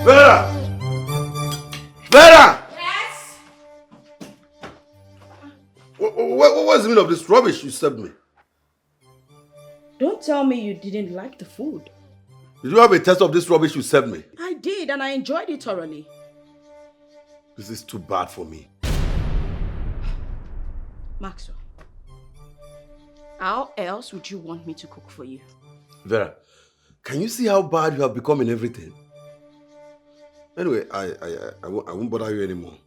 Vera! Vera! Yes? What's the meaning of this rubbish you served me? Don't tell me you didn't like the food. Did you have a taste of this rubbish you served me? I did, and I enjoyed it thoroughly. This is too bad for me. Maxwell, how else would you want me to cook for you? Vera, can you see how bad you have become in everything? Anyway, I won't bother you anymore.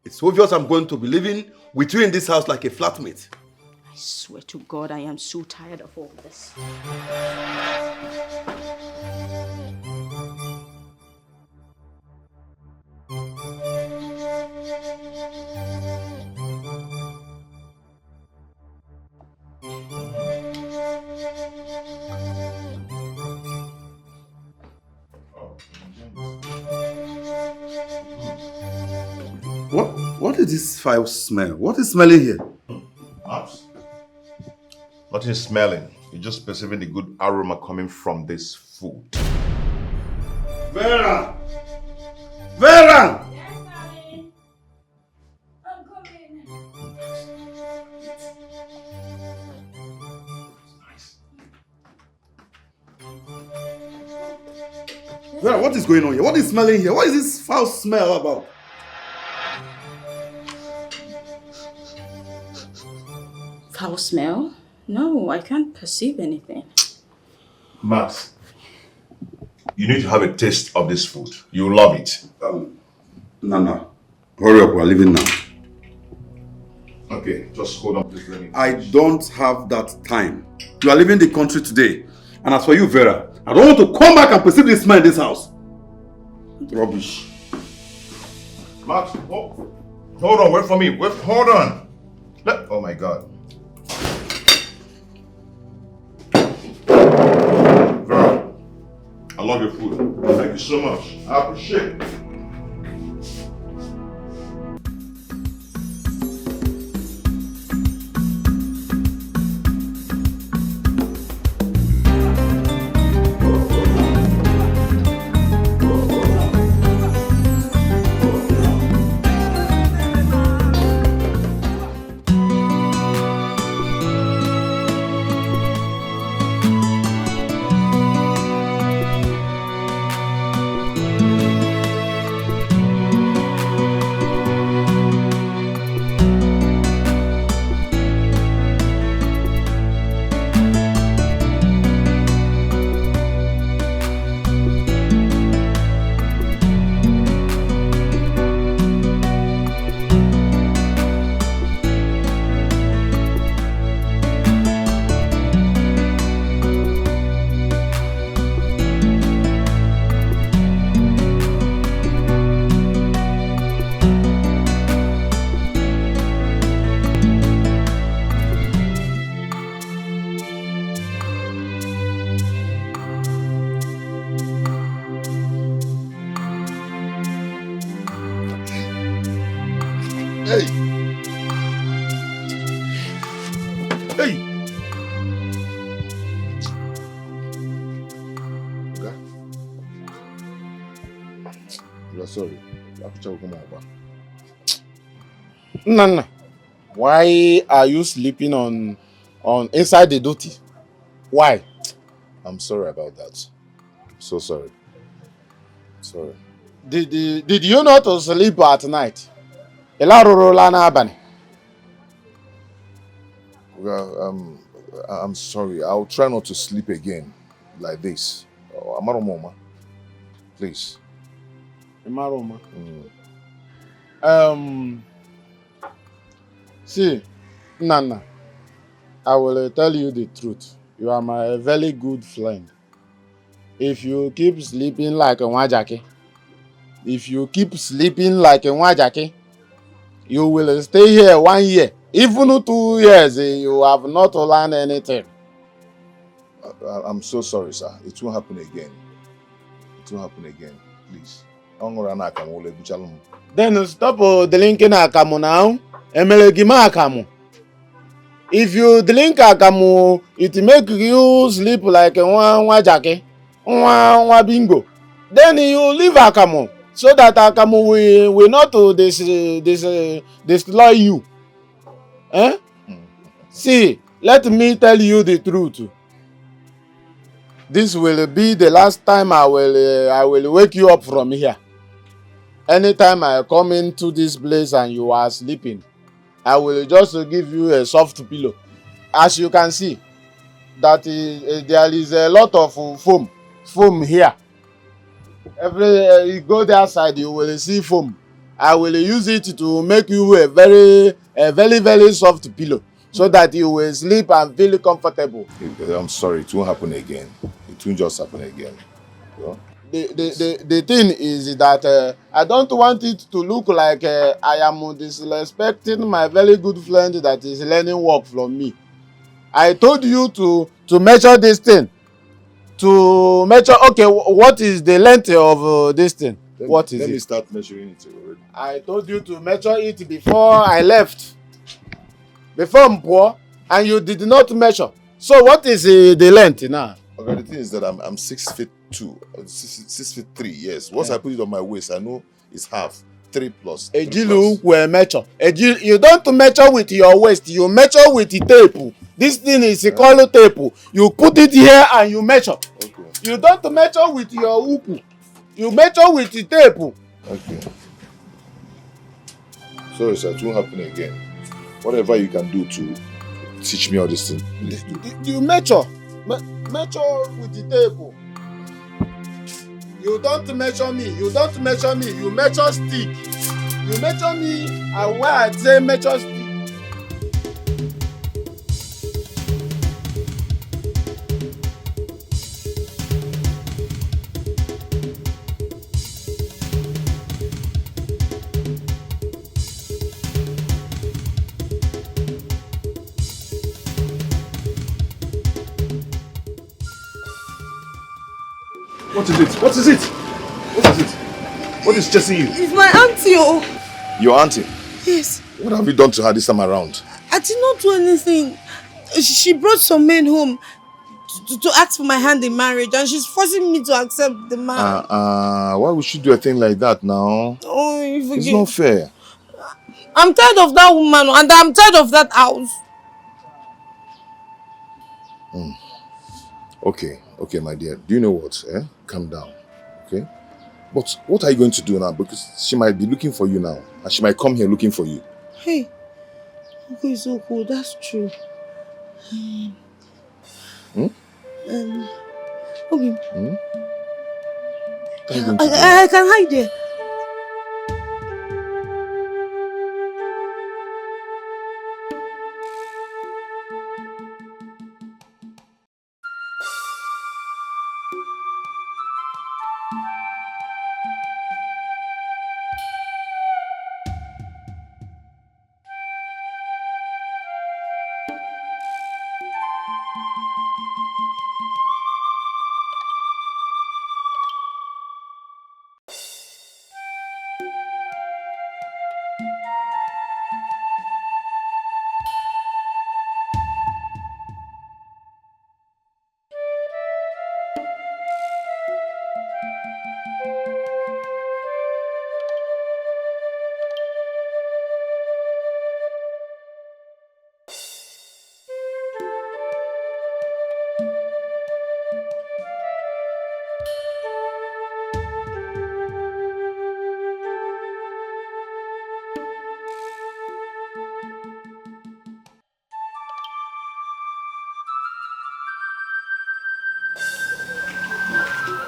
It's obvious I'm going to be living with you in this house like a flatmate. I swear to God, I am so tired of all this. What is this foul smell? What is smelling here? Nothing is smelling. You're just perceiving the good aroma coming from this food. Vera! Vera! Yes, darling. I'm coming. Vera, what is going on here? What is smelling here? What is this foul smell about? Foul smell? No, I can't perceive anything. Max, you need to have a taste of this food. You'll love it. No. Hurry up, we're leaving now. Okay, just hold on, please. Let me. I don't have that time. You are leaving the country today. And as for you, Vera, I don't want to come back and perceive this man in this house. Rubbish. Max, hold on, wait for me. Hold on. Oh my God. Vera, I love your food. Thank you so much. I appreciate it. Sorry. Nana, why are you sleeping on inside the duty? Why? I'm sorry about that. I'm so sorry. Sorry. Did you not sleep at night? Well, I'm sorry. I'll try not to sleep again like this. Amaromoma, please. Amaroma. See, Nana, I will tell you the truth. You are my very good friend. If you keep sleeping like a wajaki, you will stay here 1 year. Even 2 years, you have not learned anything. I'm so sorry, sir. It won't happen again. It won't happen again. Please. Then stop drinking akamu now. Emelegima akamu. If you drink akamu, it make you sleep like one jackie, one bingo. Then you leave akamu so that akamu will not destroy you. Eh? See, let me tell you the truth. This will be the last time I will wake you up from here. Anytime I come into this place and you are sleeping, I will just give you a soft pillow. As you can see, that there is a lot of foam here. You go there side, you will see foam. I will use it to make you a very soft pillow, so that you will sleep and feel comfortable. I'm sorry, it won't happen again. It won't just happen again. You know? The thing is that I don't want it to look like I am disrespecting my very good friend that is learning work from me. I told you to measure this thing. To measure, okay, what is the length of this thing? Let me start measuring it already. I told you to measure it before I left. Before I'm poor, and you did not measure. So what is the length now? Okay, the thing is that I'm 6'2", 6'3", yes. Once I put it on my waist, I know it's half. 3 plus. Ejilu will measure. You don't measure with your waist, you measure with the tape. This thing is called tape. You put it here and you measure. Okay. You don't measure with your hook. You measure with the tape. Okay. Sorry, sir, it won't happen again. Whatever you can do to teach me all this thing, please do. You measure. Measure with the tape. You don't measure me. You don't measure me. You measure stick. You measure me, and when I say measure stick. What is it? What is it? What is it? What is chasing you? It's my auntie. Oh. Your auntie? Yes. What have you done to her this time around? I did not do anything. She brought some men home to ask for my hand in marriage, and she's forcing me to accept the man. Why would she do a thing like that now? Oh, you forget. It's not fair. I'm tired of that woman, and I'm tired of that house. Okay, my dear. Do you know what? Calm down, okay? But what are you going to do now? Because she might be looking for you now, and she might come here looking for you. Hey, okay, it's so cool. That's true. Okay. What are you going to do? I can hide there.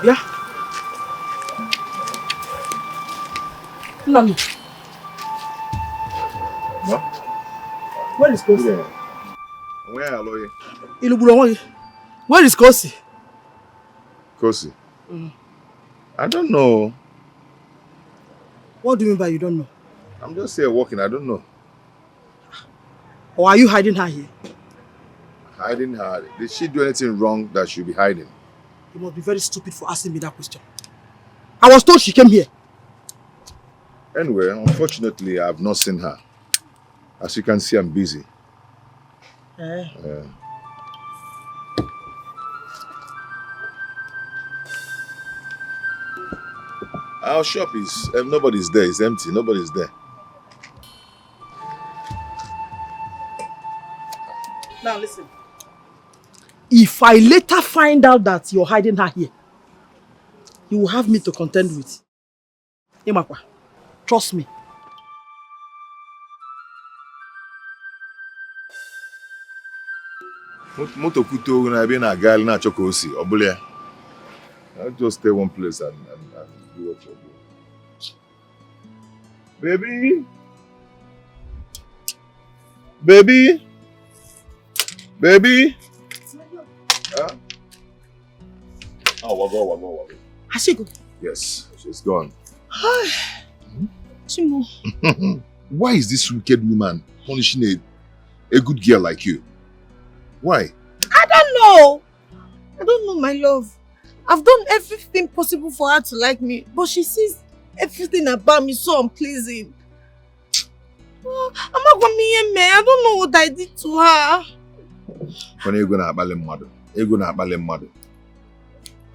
Yeah. No. What? Where is Kosi? Where are you? Where is Kosi? Kosi? I don't know. What do you mean by you don't know? I'm just here walking, I don't know. Or are you hiding her here? Hiding her? Did she do anything wrong that she'll be hiding? You must be very stupid for asking me that question. I was told she came here. Anyway, unfortunately, I have not seen her. As you can see, I'm busy. Our shop is nobody's there. It's empty. Nobody's there. Now listen. If I later find out that you're hiding her here, you will have me to contend with. Imakwa, trust me. Moto kuto na be na gal na chokosi. Obule. I'll just stay one place and do what you're doing. Baby. Baby. Baby. Huh? Oh, wago. Has she gone? Yes, she's gone. Chimo. Why is this wicked woman punishing a good girl like you? Why? I don't know, my love. I've done everything possible for her to like me, but she sees everything about me so unpleasing. I don't know what I did to her.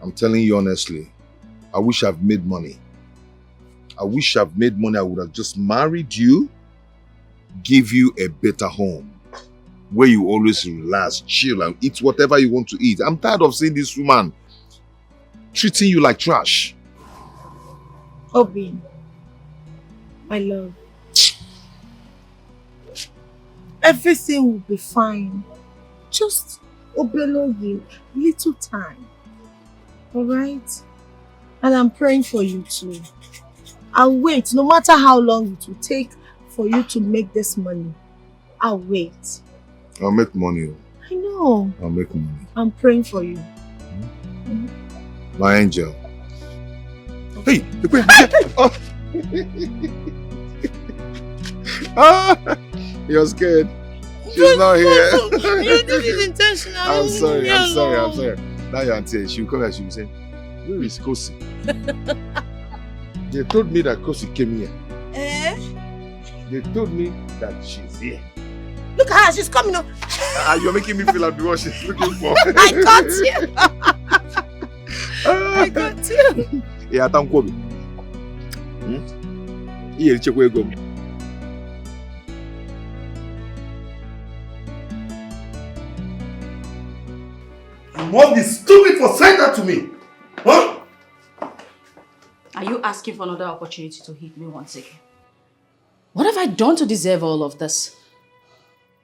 I'm telling you honestly, I wish I've made money. I wish I've made money. I would have just married you, give you a better home, where you always relax, chill, and eat whatever you want to eat. I'm tired of seeing this woman treating you like trash. Obi, my love. Everything will be fine. Just Obelogi, little time. Alright? And I'm praying for you too. I'll wait, no matter how long it will take for you to make this money. I'll wait. I'll make money. I know. I'll make money. I'm praying for you. My angel. Hey! Oh. Ah! You're scared. She's not here. You did it intentionally. I'm sorry. Now your auntie, she'll come and she'll say, where is Kosi? They told me that Kosi came here. They told me that she's here. Look at her, she's coming up. You're making me feel like what she's looking for. I got you. I got you. Yeah, thank you. Here, check where you go. You must be stupid for saying that to me. Huh? Are you asking for another opportunity to hit me once again? What have I done to deserve all of this?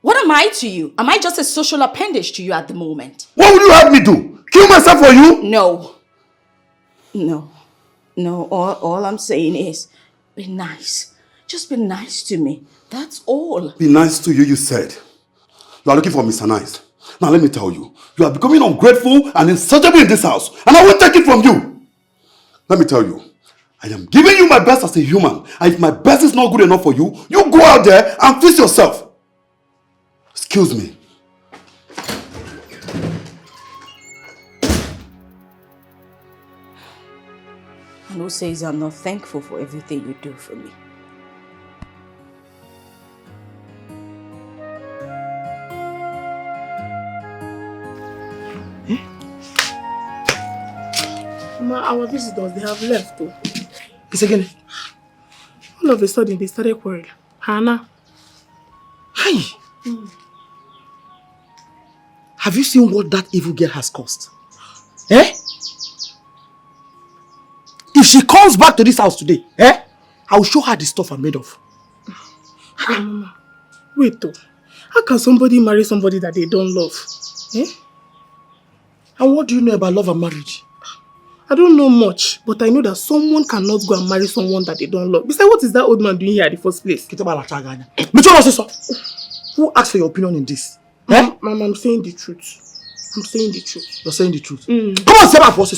What am I to you? Am I just a social appendage to you at the moment? What would you have me do? Kill myself for you? No. All I'm saying is, be nice. Just be nice to me. That's all. Be nice to you, you said. You are looking for Mr. Nice. Now let me tell you, you are becoming ungrateful and insatiable in this house, and I won't take it from you. Let me tell you, I am giving you my best as a human, and if my best is not good enough for you, you go out there and fix yourself. Excuse me. And who says I'm not thankful for everything you do for me? Mama, our visitors, they have left though. It's again. All of a sudden, they started quarreling. Hannah. Hey! Have you seen what that evil girl has caused? Eh? If she comes back to this house today, I'll show her the stuff I'm made of. Mama, wait though. How can somebody marry somebody that they don't love? Eh? And what do you know about love and marriage? I don't know much, but I know that someone cannot go and marry someone that they don't love. Besides, what is that old man doing here at the first place? Who asked for your opinion in this? Mama, I'm saying the truth. I'm saying the truth. You're saying the truth? Come on, say that for us,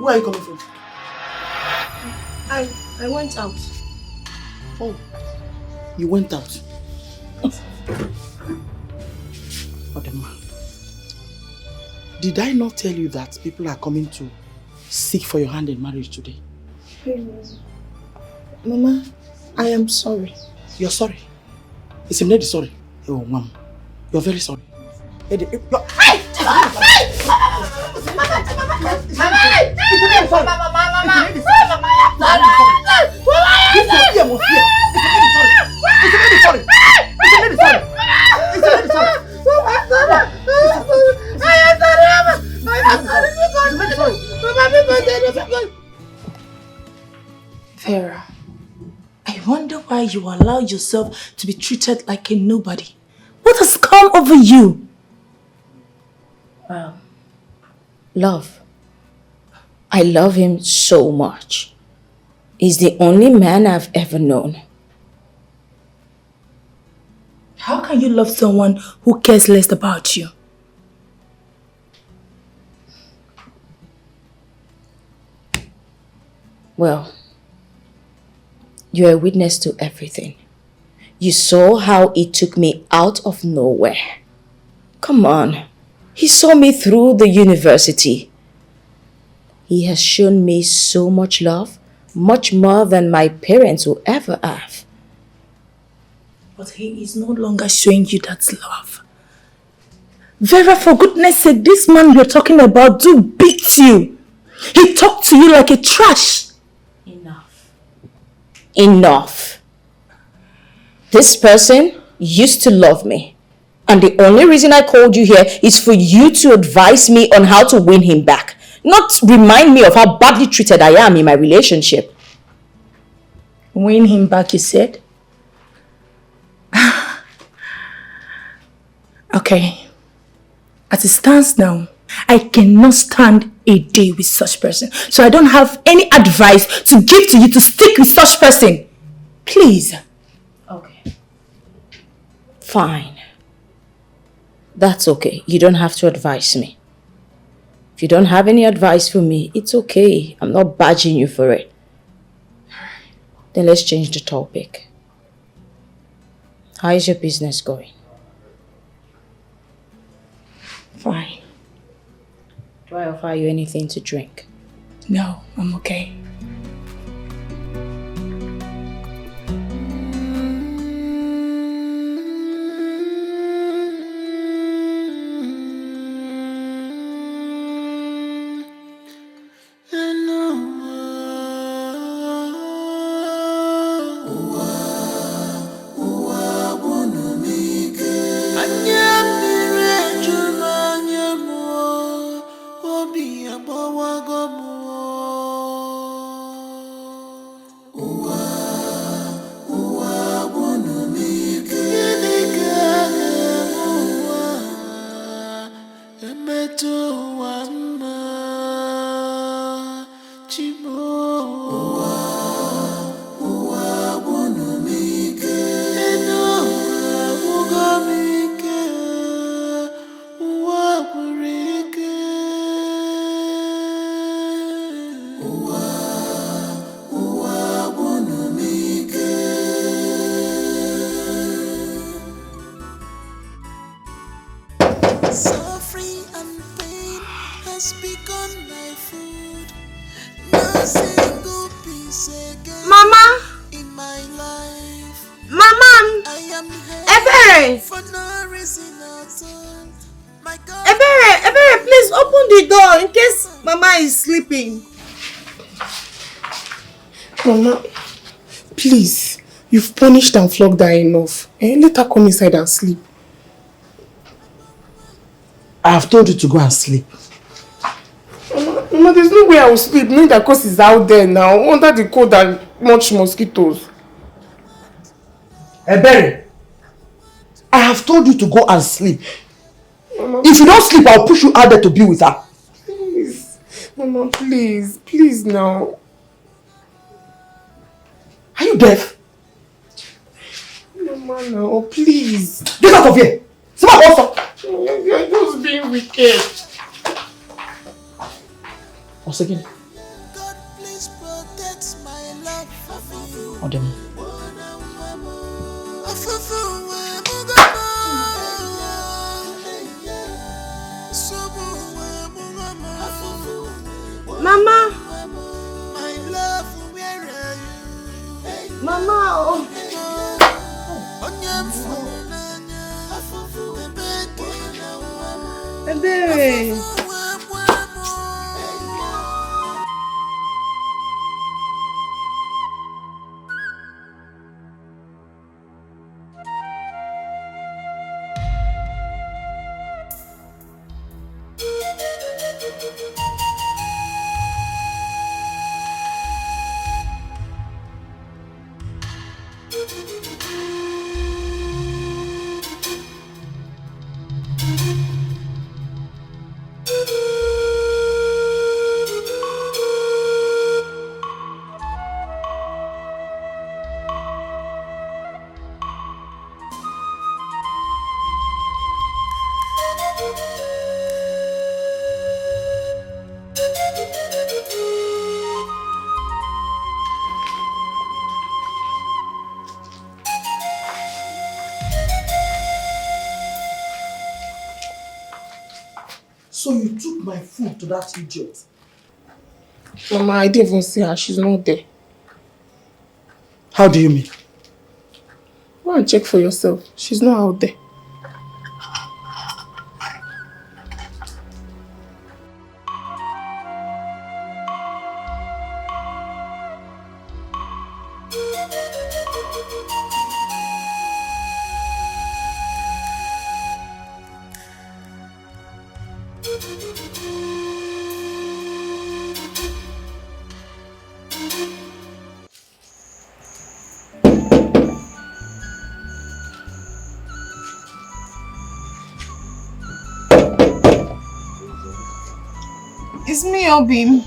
Where are you coming from? I went out. Oh, you went out. Odema, did I not tell you that people are coming to seek for your hand in marriage today? Mama, I am sorry. You're sorry? Is him lady sorry? Oh, mom, you're very sorry. Vera, I wonder why you allow yourself to be treated like a nobody. What has come over you? Love. I love him so much. He's the only man I've ever known. How can you love someone who cares less about you? Well, you're a witness to everything. You saw how he took me out of nowhere. Come on. He saw me through the university. He has shown me so much love, much more than my parents will ever have. But he is no longer showing you that love. Vera, for goodness sake, this man you're talking about do beat you. He talked to you like a trash. Enough. Enough. This person used to love me. And the only reason I called you here is for you to advise me on how to win him back. Not remind me of how badly treated I am in my relationship. Win him back, you said? Okay. As it stands now, I cannot stand a day with such person. So I don't have any advice to give to you to stick with such person. Please. Okay. Fine. That's okay. You don't have to advise me. If you don't have any advice for me, it's okay. I'm not badging you for it. Then let's change the topic. How is your business going? Fine. Do I offer you anything to drink? No, I'm okay. Is sleeping. Mama, please, you've punished and flogged her enough. Let her come inside and sleep. I have told you to go and sleep. Mama, there's no way I will sleep knowing that cause is out there now, under the cold and much mosquitoes. Ebere, I have told you to go and sleep. Mama, if you don't sleep, I'll push you out there to be with her. Mama, please, please now. Are you deaf? Mama, no, please. Get out of here! Smart also! You're just being wicked. Once again, Odemo. Mama! Mama! Oh. Baby. So you took my food to that idiot? Mama, I didn't even see her. She's not there. How do you mean? Go and check for yourself. She's not out there. It's me, Obim.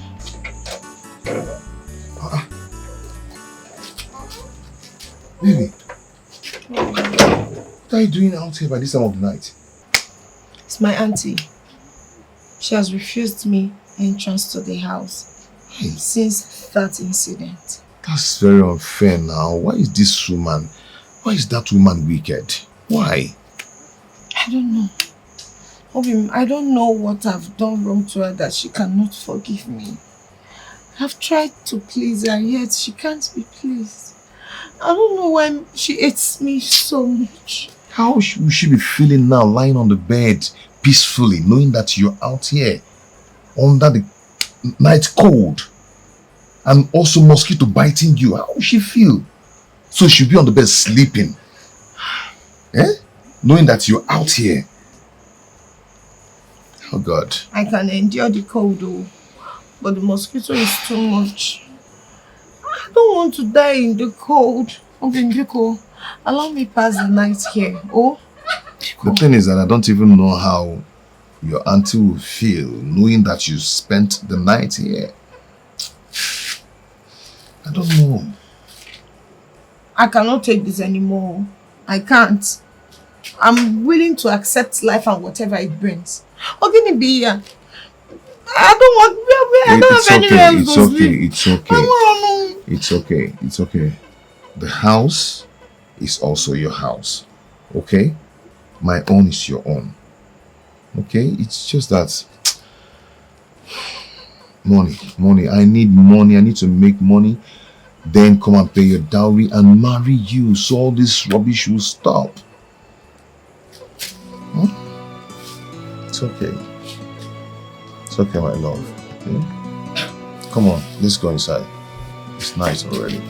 Baby, what are you doing out here by this time of the night? It's my auntie. She has refused me entrance to the house since that incident. That's very unfair now. Why is that woman wicked? Why? I don't know. Obim, I don't know what I've done wrong to her that she cannot forgive me. I've tried to please her, yet she can't be pleased. I don't know why she hates me so much. How will she be feeling now, lying on the bed peacefully, knowing that you're out here under the night cold and also mosquito biting you? How will she feel? So she'll be on the bed sleeping, knowing that you're out here. Oh God. I can endure the cold though, but the mosquito is too much. I don't want to die in the cold. Obim, allow me pass the night here. Oh? The thing is that I don't even know how your auntie will feel knowing that you spent the night here. I don't know. I cannot take this anymore. I can't. I'm willing to accept life and whatever it brings. Ogini be here. I don't want. I don't have anywhere else to sleep. It's okay. It's okay. It's okay. The house is also your house. Okay? My own is your own. Okay? It's just that money. I need money. I need to make money. Then come and pay your dowry and marry you, so all this rubbish will stop. It's okay. It's okay, my love. Okay? Come on, let's go inside. It's night already.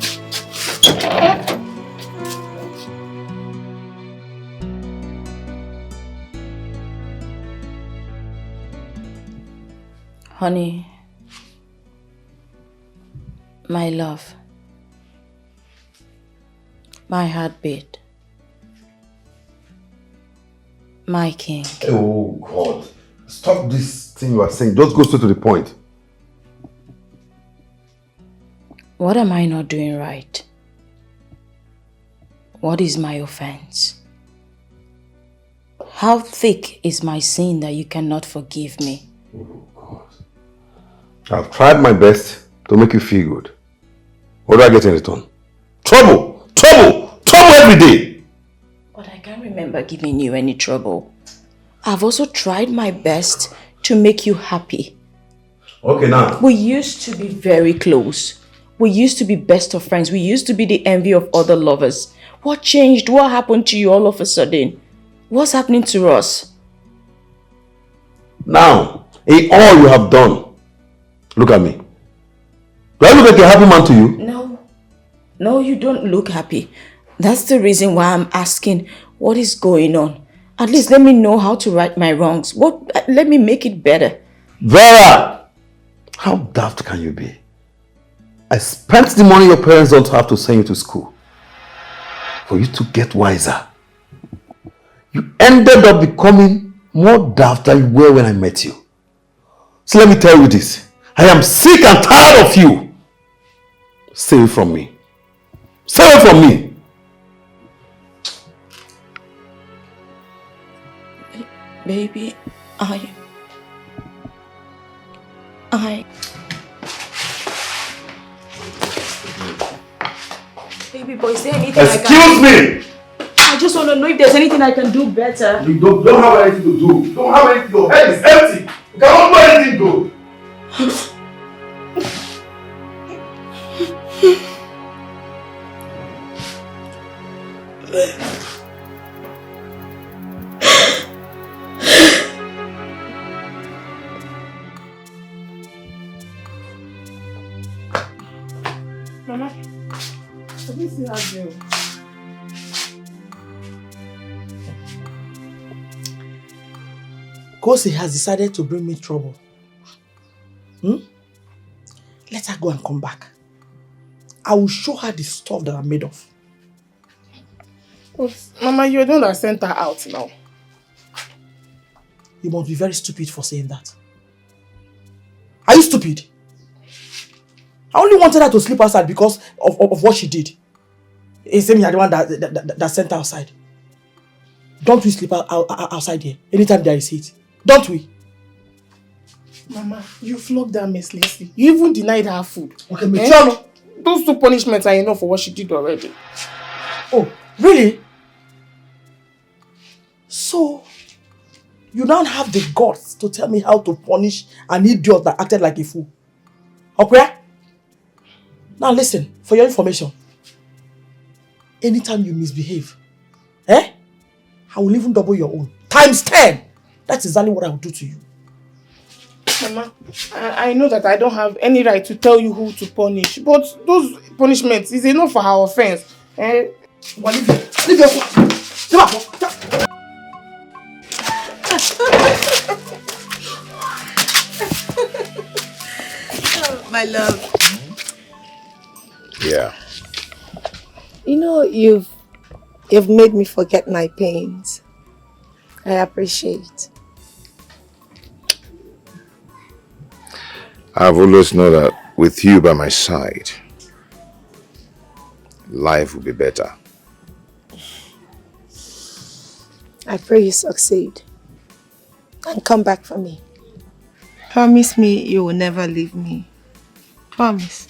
Honey, my love, my heartbeat, my king. Oh God. Stop this thing you are saying. Just go straight to the point. What am I not doing right? What is my offense? How thick is my sin that you cannot forgive me? Oh God. I've tried my best to make you feel good. What do I get in return? Trouble, trouble, trouble every day. But I can't remember giving you any trouble. I've also tried my best to make you happy. Okay, now. We used to be very close. We used to be best of friends. We used to be the envy of other lovers. What changed? What happened to you all of a sudden? What's happening to us? Now, in all you have done, look at me. Do I look like a happy man to you? No. No, you don't look happy. That's the reason why I'm asking what is going on. At least let me know how to right my wrongs. Let me make it better. Vera! How daft can you be? I spent the money your parents don't have to send you to school for you to get wiser. You ended up becoming more daft than you were when I met you. So let me tell you this. I am sick and tired of you. Stay away from me. Stay away from me. Baby, Baby boy, is there anything Excuse me! I just want to know if there's anything I can do better. You don't have anything to do. You don't have anything. Your head is empty. You cannot do anything good. Mama, I didn't see her there. Kosi has decided to bring me trouble. Let her go and come back. I will show her the stuff that I'm made of. But, Mama, you're the one that sent her out now. You must be very stupid for saying that. Are you stupid? I only wanted her to sleep outside because of what she did. It's saying you're the one that sent her outside. Don't we sleep outside here anytime there is heat? Don't we? Mama, you flogged her mercilessly. You even denied her food. Okay, Michelle. Those 2 punishments are enough for what she did already. Oh, really? So, you don't have the guts to tell me how to punish an idiot that acted like a fool. Okay? Now listen, for your information, anytime you misbehave, I will even double your own. Times 10! That's exactly what I will do to you. Mama, I know that I don't have any right to tell you who to punish, but those punishments is enough for her offense. Well, leave your phone. My love. Yeah. You know, you've made me forget my pains. I appreciate. I've always known that with you by my side, life will be better. I pray you succeed. And come back for me. Promise me you will never leave me. Promise.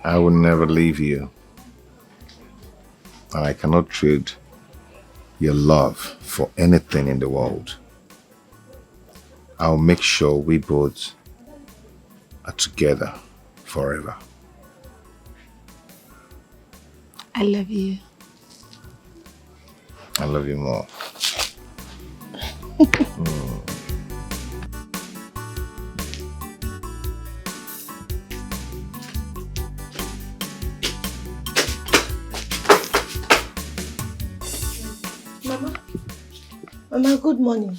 I will never leave you. And I cannot trade your love for anything in the world. I'll make sure we both are together forever. I love you. I love you more. Mama, good morning.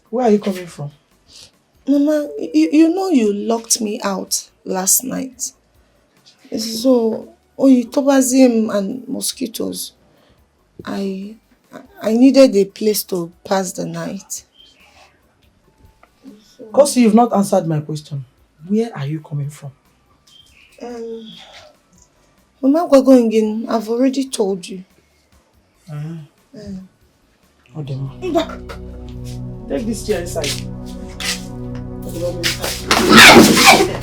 Where are you coming from? Mama, you know you locked me out last night. So, toxin and mosquitoes. I needed a place to pass the night. Because you've not answered my question. Where are you coming from? Mama, we're going in. I've already told you. Take this chair inside.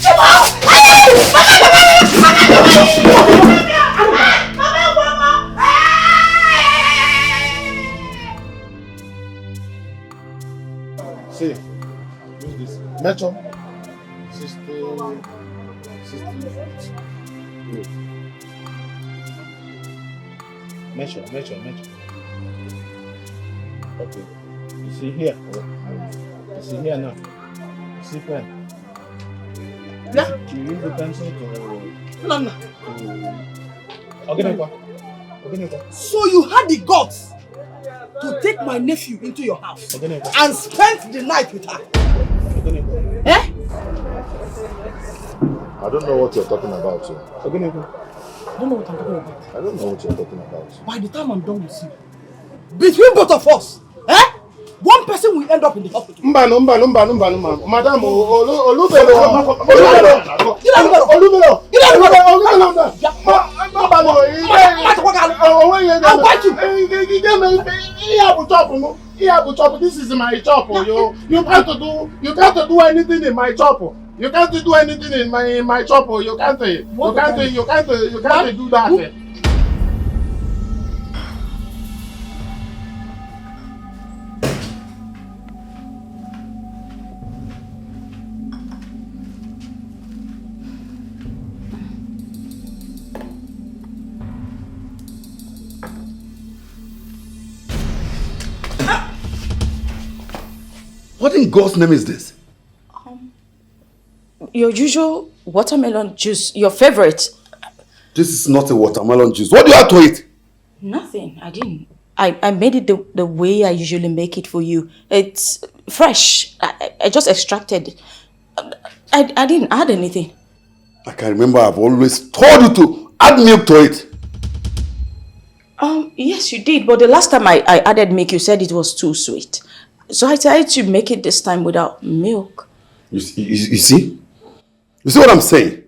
Mama! Metro. 60. Wait. Metro. Okay. You see here? You see here now? You see pen? Yeah. You use the pencil to... No. Okay. So you had the guts to take my nephew into your house and spend the night with her? Eh? I don't know what you're talking about, sir. I don't know what I'm talking about. I don't know what you're talking about. By the time I'm done with you, between both of us, one person will end up in the hospital. Madam, Olubelo. This is my chop. You can't do anything in my chop. You can't do anything in my chop. You can't do that. What in God's name is this? Your usual watermelon juice, your favorite. This is not a watermelon juice. What do you have to eat? Nothing, I didn't. I made it the way I usually make it for you. It's fresh. I just extracted. I didn't add anything. I can remember I've always told you to add milk to it. Yes, you did. But the last time I added milk, you said it was too sweet. So I decided to make it this time without milk. You see? You see what I'm saying?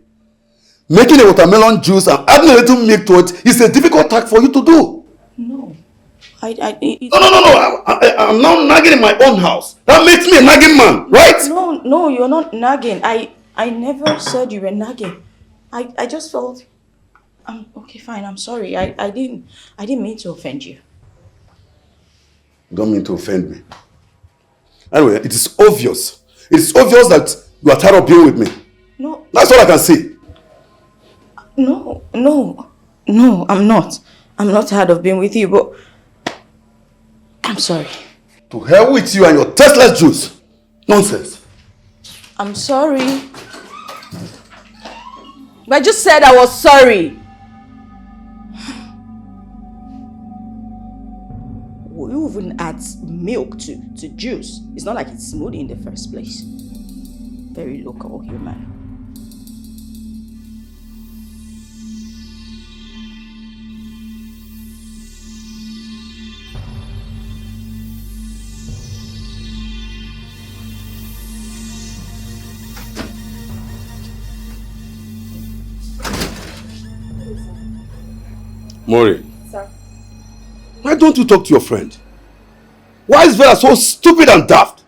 Making a watermelon juice and adding a little milk to it is a difficult task for you to do. No. No. I'm now nagging in my own house. That makes me a nagging man, right? No, you're not nagging. I never said you were nagging. I just felt... okay, fine, I'm sorry. I didn't mean to offend you. You don't mean to offend me. Anyway, it is obvious. It is obvious that you are tired of being with me. No. That's all I can see. No, I'm not. I'm not tired of being with you, but I'm sorry. To hell with you and your tasteless juice. Nonsense. I'm sorry. But I just said I was sorry. You even add milk to juice. It's not like it's smoothie in the first place. Very local human. Mori. Sir. Why don't you talk to your friend? Why is Vera so stupid and daft?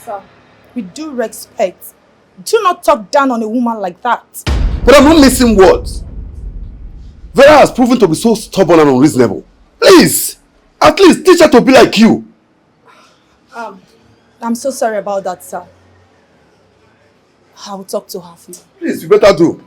Sir, with due respect, do not talk down on a woman like that. But I'm not missing words. Vera has proven to be so stubborn and unreasonable. Please, at least teach her to be like you. I'm so sorry about that, sir. I will talk to her for you. Please, you better do.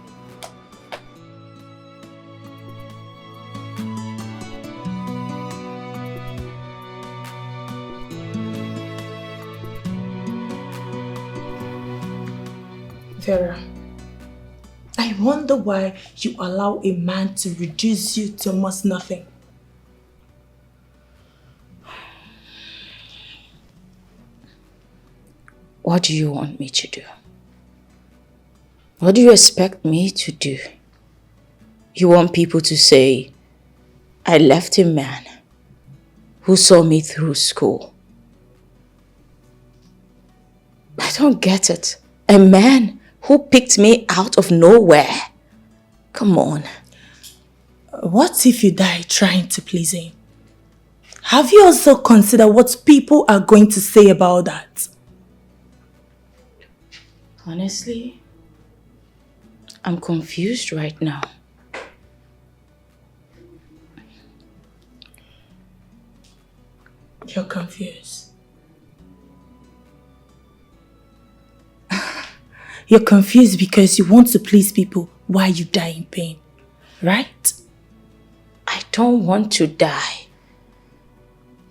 Vera, I wonder why you allow a man to reduce you to almost nothing. What do you want me to do? What do you expect me to do? You want people to say, I left a man who saw me through school. I don't get it. A man who picked me out of nowhere. Come on. What if you die trying to please him? Have you also considered what people are going to say about that? Honestly, I'm confused right now. You're confused. You're confused because you want to please people while you die in pain, right? I don't want to die.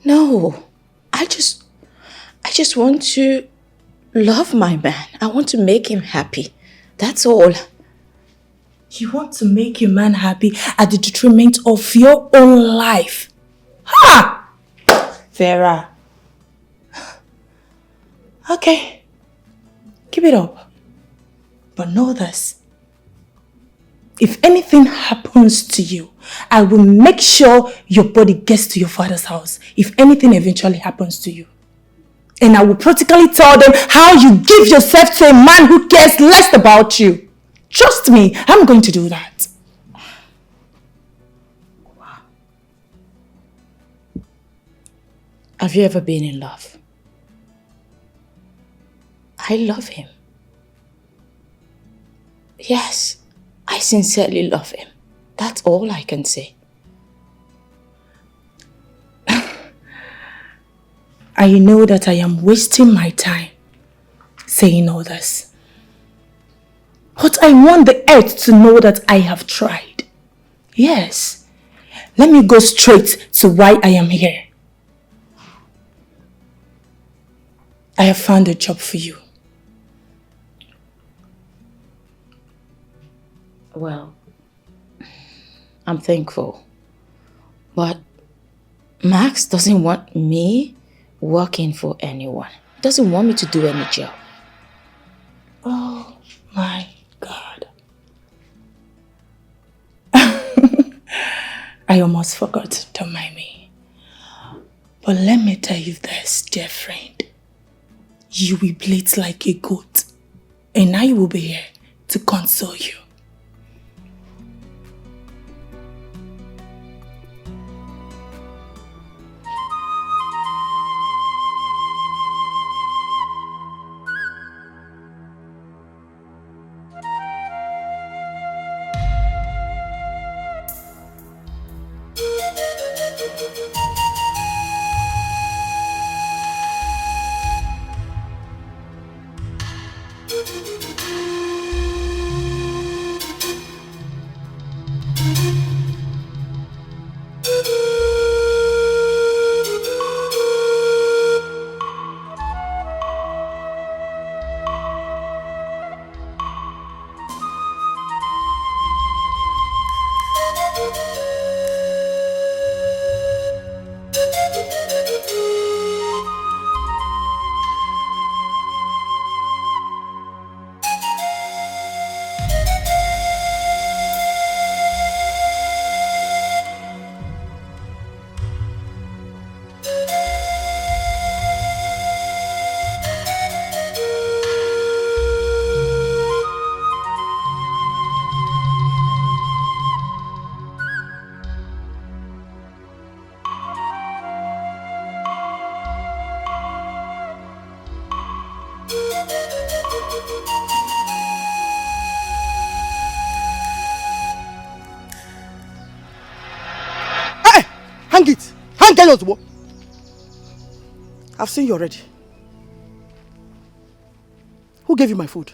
No, I just want to love my man. I want to make him happy. That's all. You want to make your man happy at the detriment of your own life. Ha! Vera. Okay. Keep it up. But know this. If anything happens to you, I will make sure your body gets to your father's house. If anything eventually happens to you. And I will practically tell them how you give yourself to a man who cares less about you. Trust me, I'm going to do that. Wow. Have you ever been in love? I love him. Yes, I sincerely love him. That's all I can say. I know that I am wasting my time saying all this. But I want the earth to know that I have tried. Yes. Let me go straight to why I am here. I have found a job for you. Well, I'm thankful. But Max doesn't want me working for anyone. He doesn't want me to do any job. Oh my God. I almost forgot, don't mind me. But let me tell you this, dear friend. You will bleat like a goat, and I will be here to console you. Hang it! Hang it! I've seen you already. Who gave you my food?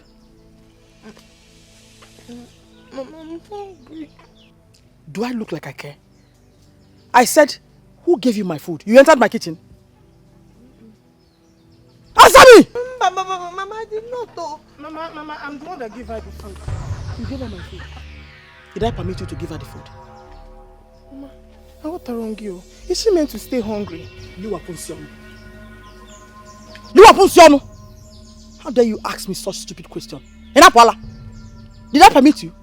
Mama, I'm hungry. Do I look like I care? I said, who gave you my food? You entered my kitchen. Answer me! Mama, I did not know. Mama, I'm the one that gave her the food. You gave her my food. Did I permit you to give her the food? Mama, what wrong you? Is she meant to stay hungry? How dare you ask me such stupid question? Enapwala, did I permit you?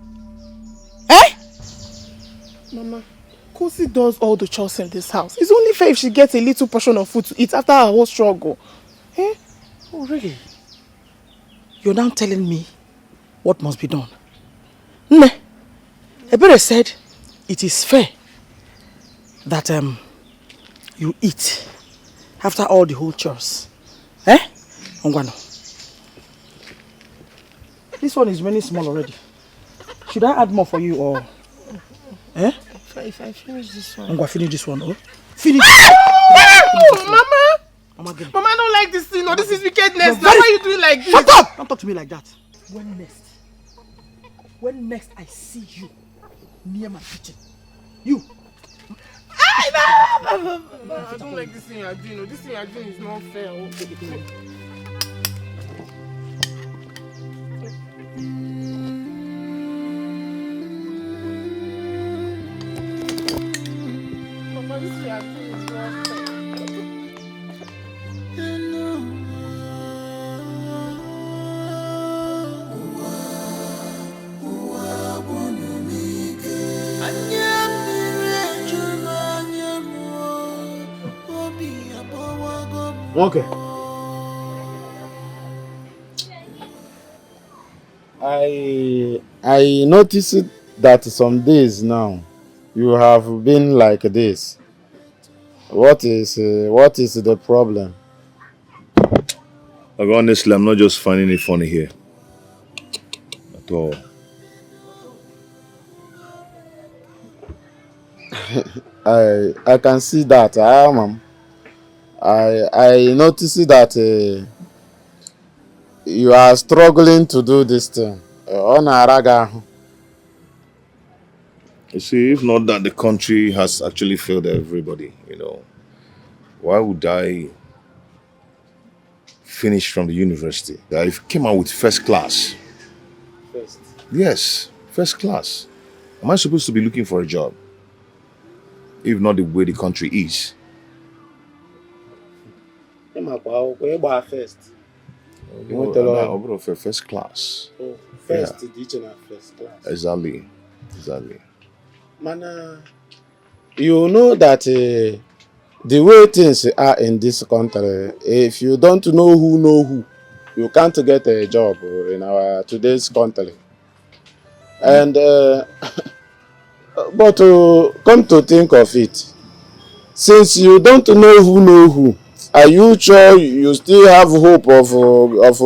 Eh? Mama, Kosi does all the chores in this house. It's only fair if she gets a little portion of food to eat after her whole struggle. Eh? Oh, really? You're now telling me what must be done. Nne, Ebere said it is fair that you eat after all the whole chores. Eh? Ongwano. This one is really small already. Should I add more for you or? Eh? If I finish this one. Ongwa, finish this one, oh? Finish! Mama, I don't like this thing. No, this is wickedness. Now why are you doing like this? Shut up! Don't talk to me like that. When next I see you near my kitchen, you. I don't like this thing you're doing. This thing you're doing is not fair. Mama, this thing you're doing is not fair. Okay. I noticed that some days now you have been like this. What is the problem? Like, honestly, I'm not just finding it funny here. At all. I can see that. I noticed that you are struggling to do this thing. You see, if not that the country has actually failed everybody, why would I finish from the university? I came out with first class. First. Yes, first class. Am I supposed to be looking for a job? If not the way the country is. First. You went to first class. Oh, first teaching at first class. Exactly. Mana, you know that the way things are in this country, if you don't know who, you can't get a job in our today's country. And but come to think of it, since you don't know who, are you sure you still have hope of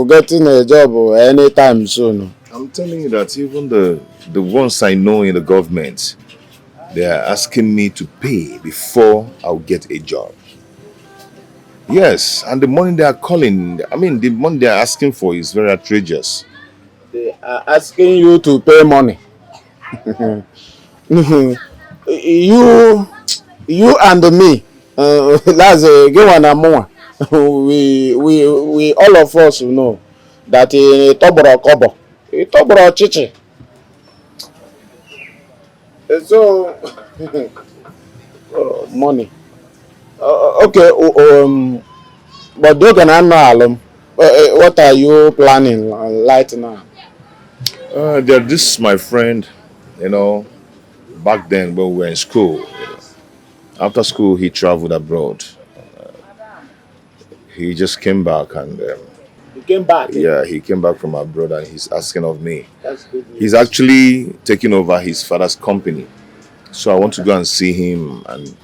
getting a job anytime soon? I'm telling you that even the ones I know in the government, they are asking me to pay before I'll get a job. Yes, and the money they are the money they are asking for is very outrageous. They are asking you to pay money. You and me, that's a good one and more. We all of us know that itoboro kobo, itoboro chichi. So money. Okay. But you can know what are you planning right now? This is my friend, back then when we were in school. After school, he traveled abroad. He just came back and... He came back? Yeah, he came back from abroad and he's asking of me. That's good news. He's actually taking over his father's company. So I want to go and see him and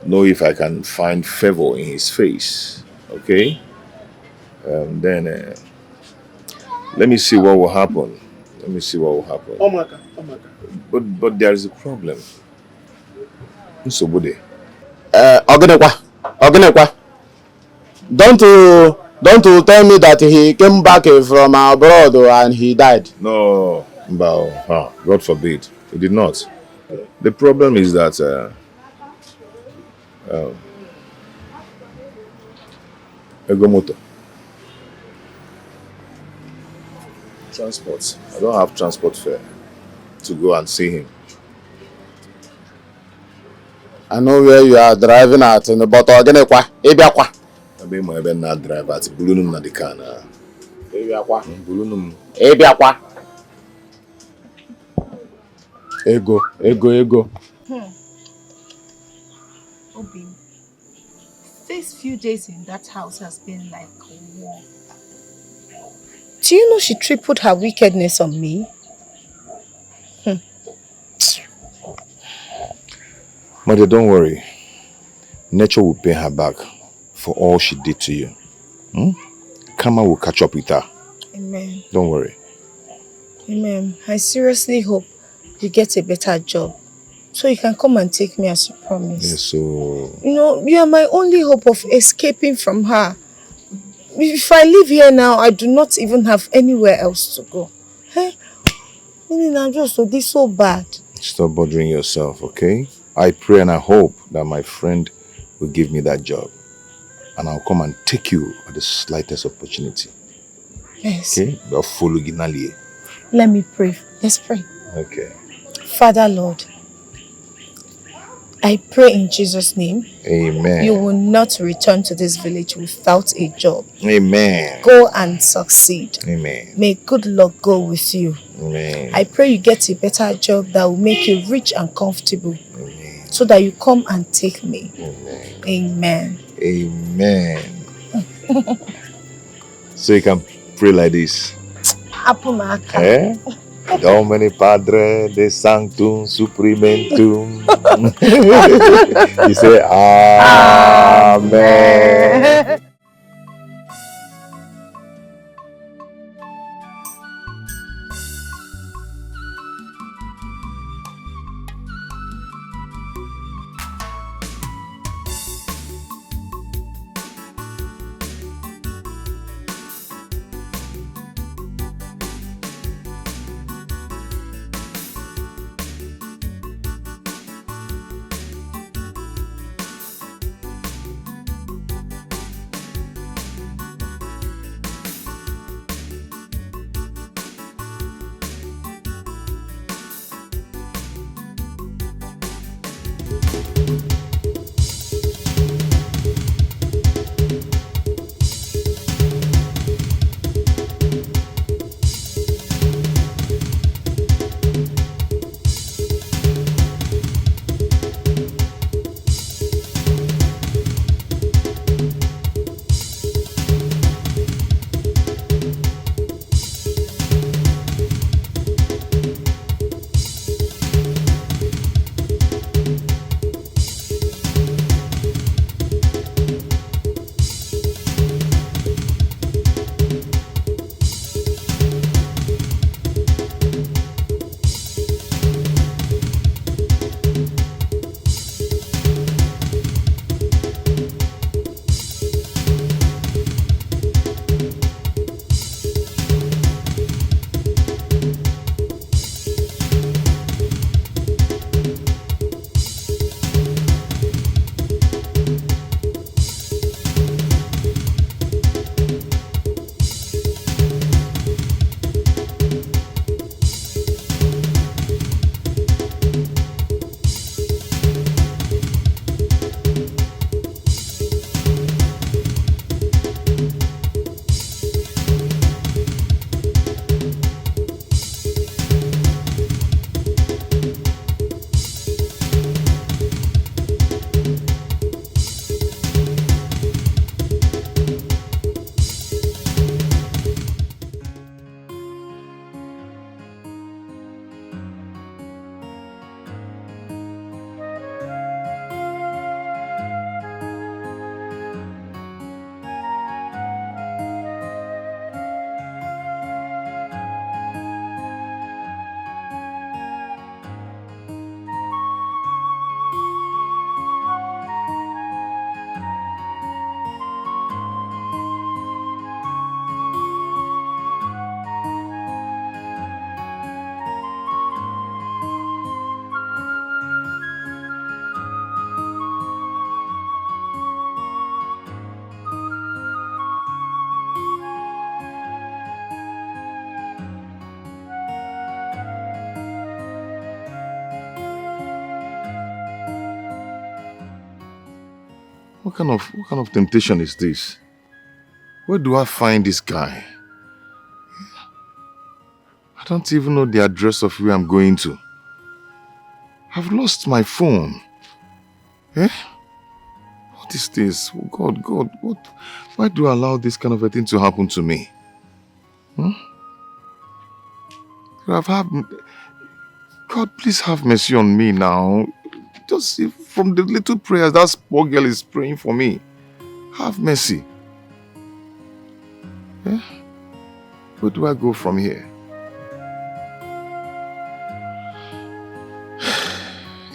know if I can find favor in his face. Okay? Then let me see what will happen. Oh my God. But there is a problem. Nsobode. Ogenekwa. Don't you tell me that he came back from abroad and he died? No, God forbid. He did not. The problem is that Egomoto. Transport. I don't have transport fare to go and see him. I know where you are driving at, but Ogenekwa, Ebiakwa. I mean, my not drive at Bulunum na the car now. Ebiakwa. Bulunum. Ebiakwa. Ego. Obi, these few days in that house has been like war. Do you know she tripled her wickedness on me? Mother, don't worry. Nature will pay her back for all she did to you. Karma will catch up with her. Amen. Don't worry. Amen. I seriously hope you get a better job so you can come and take me as you promised. Yes, so... You are my only hope of escaping from her. If I live here now, I do not even have anywhere else to go. Hey, I'm just this so bad. Stop bothering yourself, okay? I pray and I hope that my friend will give me that job. And I'll come and take you at the slightest opportunity. Yes. Okay? But follow Ginali. Let me pray. Let's pray. Okay. Father Lord, I pray in Jesus' name. Amen. You will not return to this village without a job. Amen. Go and succeed. Amen. May good luck go with you. Amen. I pray you get a better job that will make you rich and comfortable. Amen. So that you come and take me. Amen. Amen. Amen. So you can pray like this. Apumaka. Eh? Domini Padre de Sanctum Suprimentum. You say Amen. What kind of temptation is this? Where do I find this guy? I don't even know the address of where I'm going to. I've lost my phone. Eh? What is this? Oh God, what? Why do I allow this kind of a thing to happen to me? God, please have mercy on me now. Just see from the little prayers that poor girl is praying for me. Have mercy. Yeah? Where do I go from here?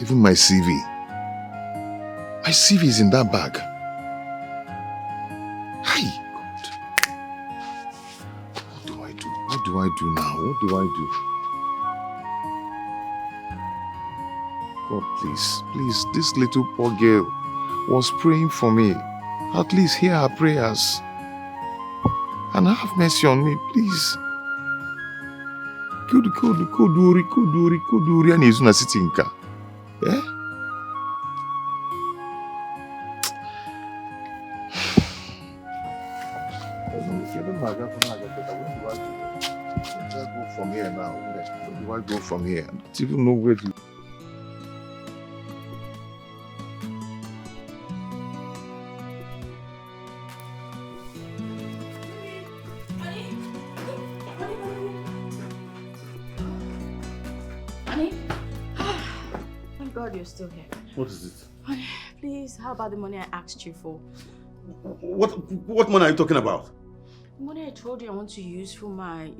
Even my CV. My CV is in that bag. Hi, God. do now? What do I do? God, please, this little poor girl was praying for me. At least hear her prayers. And have mercy on me, please. Kuduri, and he's not sitting car. Yeah? Where do I go from here now? Where do I go from here? I don't even know where to. Thank God you're still here. What is it? Honey, please, how about the money I asked you for? What money are you talking about? The money I told you I want to use for my,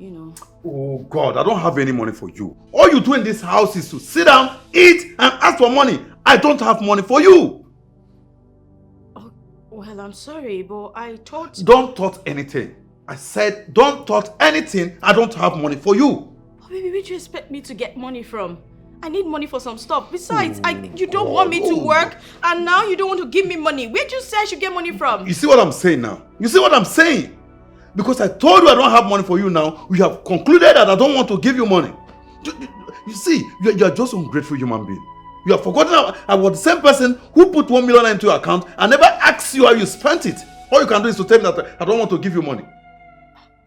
Oh God, I don't have any money for you. All you do in this house is to sit down, eat, and ask for money. I don't have money for you. Oh, well, I'm sorry, but I thought... Don't thought anything. I said, don't thought anything. I don't have money for you. Oh, baby, where do you expect me to get money from? I need money for some stuff. Besides, you don't want me to work, and now you don't want to give me money. Where do you say I should get money from? You see what I'm saying now? You see what I'm saying? Because I told you I don't have money for you now, we have concluded that I don't want to give you money. You see, you are just an ungrateful human being. You have forgotten I was the same person who put 1 million into your account and never asked you how you spent it. All you can do is to tell me that I don't want to give you money.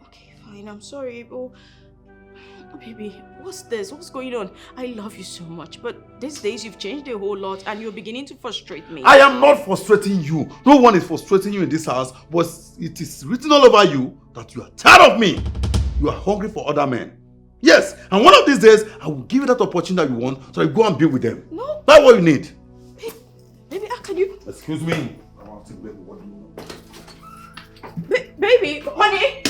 Okay, fine. I'm sorry, but... Baby, what's this? What's going on? I love you so much, but these days you've changed a whole lot and you're beginning to frustrate me. I am not frustrating you. No one is frustrating you in this house, but it is written all over you that you are tired of me. You are hungry for other men. Yes, and one of these days, I will give you that opportunity that you want, so you go and be with them. No. That's what you need. Baby, how can you... Excuse me. Baby, honey!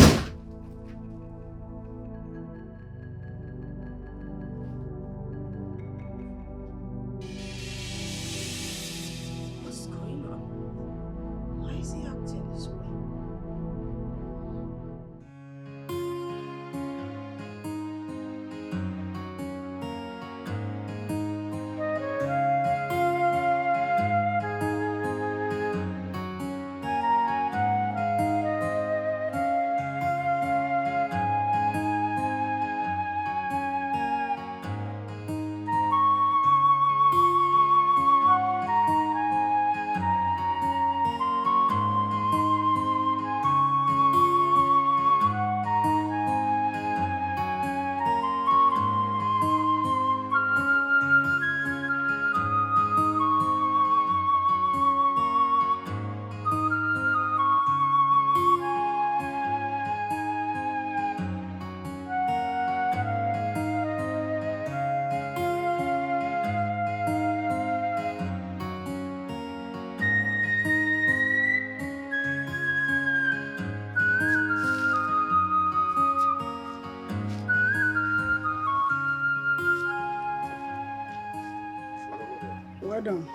Well done.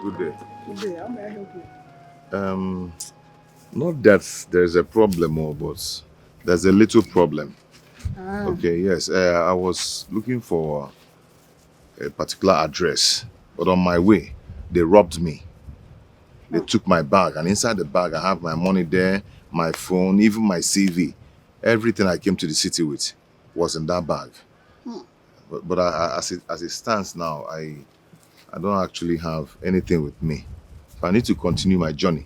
Good day. Good day. How may I help you? Not that there's a problem, but there's a little problem. Okay, yes. I was looking for a particular address, but on my way, they robbed me. They took my bag, and inside the bag, I have my money there, my phone, even my CV. Everything I came to the city with was in that bag. But as it stands now, I don't actually have anything with me. So I need to continue my journey,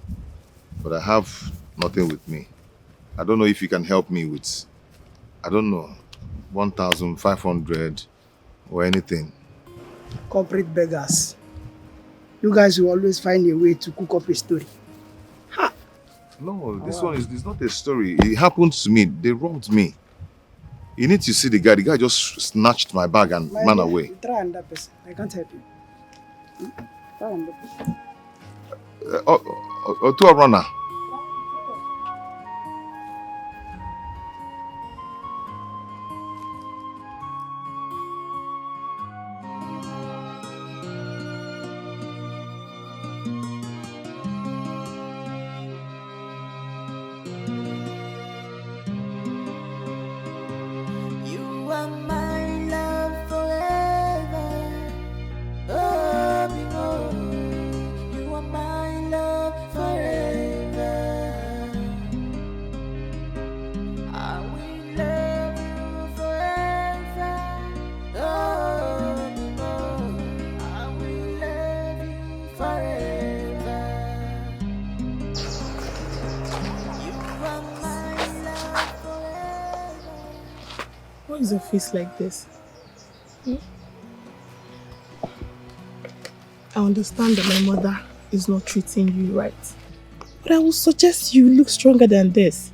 but I have nothing with me. I don't know if you can help me with, 1,500 or anything. Corporate beggars. You guys will always find a way to cook up a story. Ha! No, this one is not a story. It happened to me. They robbed me. You need to see the guy. The guy just snatched my bag and ran away. Try another person. I can't help you. Try another person. To a runner. is your face like this? Hmm? I understand that my mother is not treating you right. But I would suggest you look stronger than this.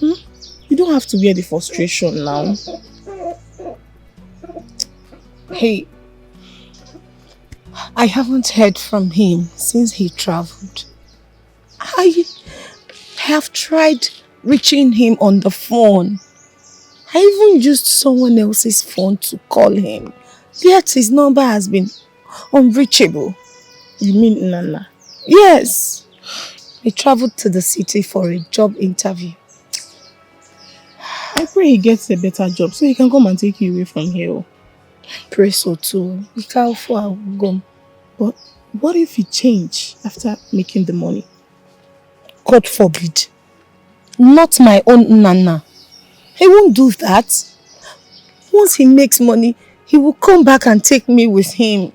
Hmm? You don't have to wear the frustration now. Hey, I haven't heard from him since he traveled. I have tried reaching him on the phone. I even used someone else's phone to call him. Yet his number has been unreachable. You mean Nana? Yes. He traveled to the city for a job interview. I pray he gets a better job so he can come and take you away from here. Pray so too. But what if he change after making the money? God forbid. Not my own Nana. He won't do that. Once he makes money, he will come back and take me with him.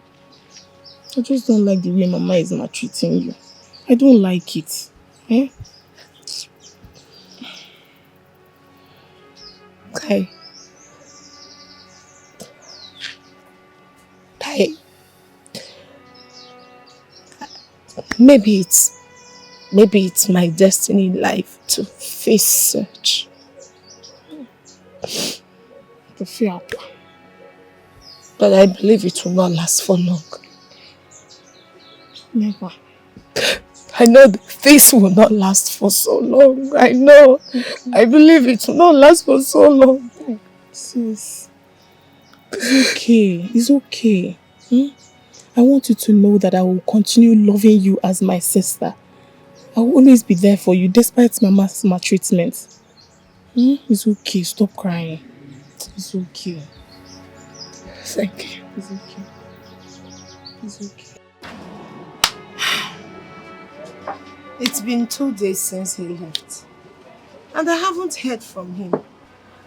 I just don't like the way Mama is maltreating you. I don't like it. Eh? Okay. Maybe it's my destiny in life to face such. But I believe it will not last for long. Never. I know this will not last for so long. I know. I believe it will not last for so long. Sis, it's okay. It's okay. I want you to know that I will continue loving you as my sister. I will always be there for you despite Mama's maltreatment. It's okay. Stop crying. It's okay. Thank you. It's okay. It's okay. It's been 2 days since he left. And I haven't heard from him.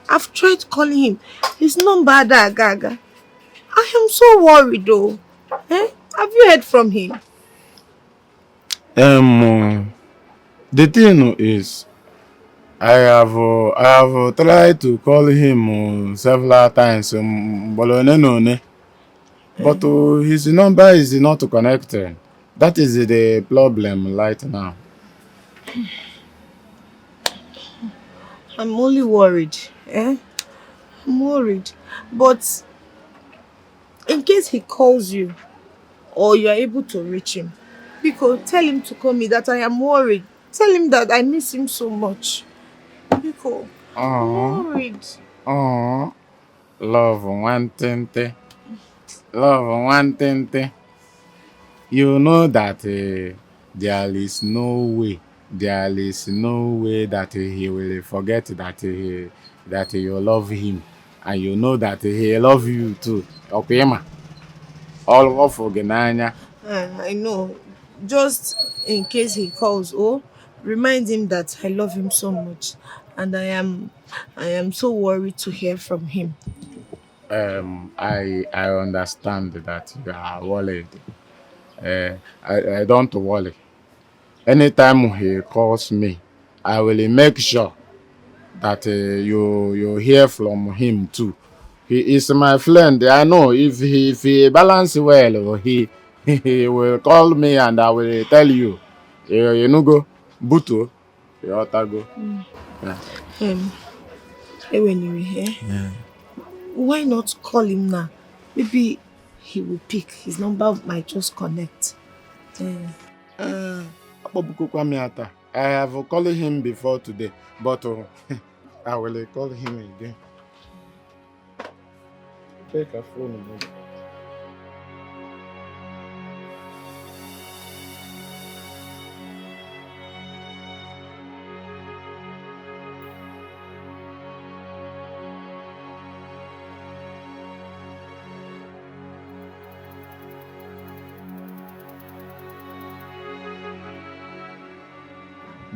I've tried calling him. His number Gaga. I am so worried though. Have you heard from him? The thing is, I have tried to call him several times, but his number is not connected. That is the problem right now. I'm only worried. I'm worried. But in case he calls you or you are able to reach him, Biko, tell him to call me that I am worried. Tell him that I miss him so much. Biko, I'm worried. Love one thing. Love one thing. You know that there is no way that he will forget that you love him, and you know that he love you too. Okay, ma. All of Genanya. I know. Just in case he calls, remind him that I love him so much, and I am so worried to hear from him. I understand that you are worried. I don't worry. Anytime he calls me, I will make sure that you hear from him too. He is my friend. I know if he balance well, he will call me and I will tell you. You know go, Buto, you ought to go. Hey, when you were here, why not call him now? Maybe he will pick. His number might just connect. I have called him before today, but I will call him again. Take a phone.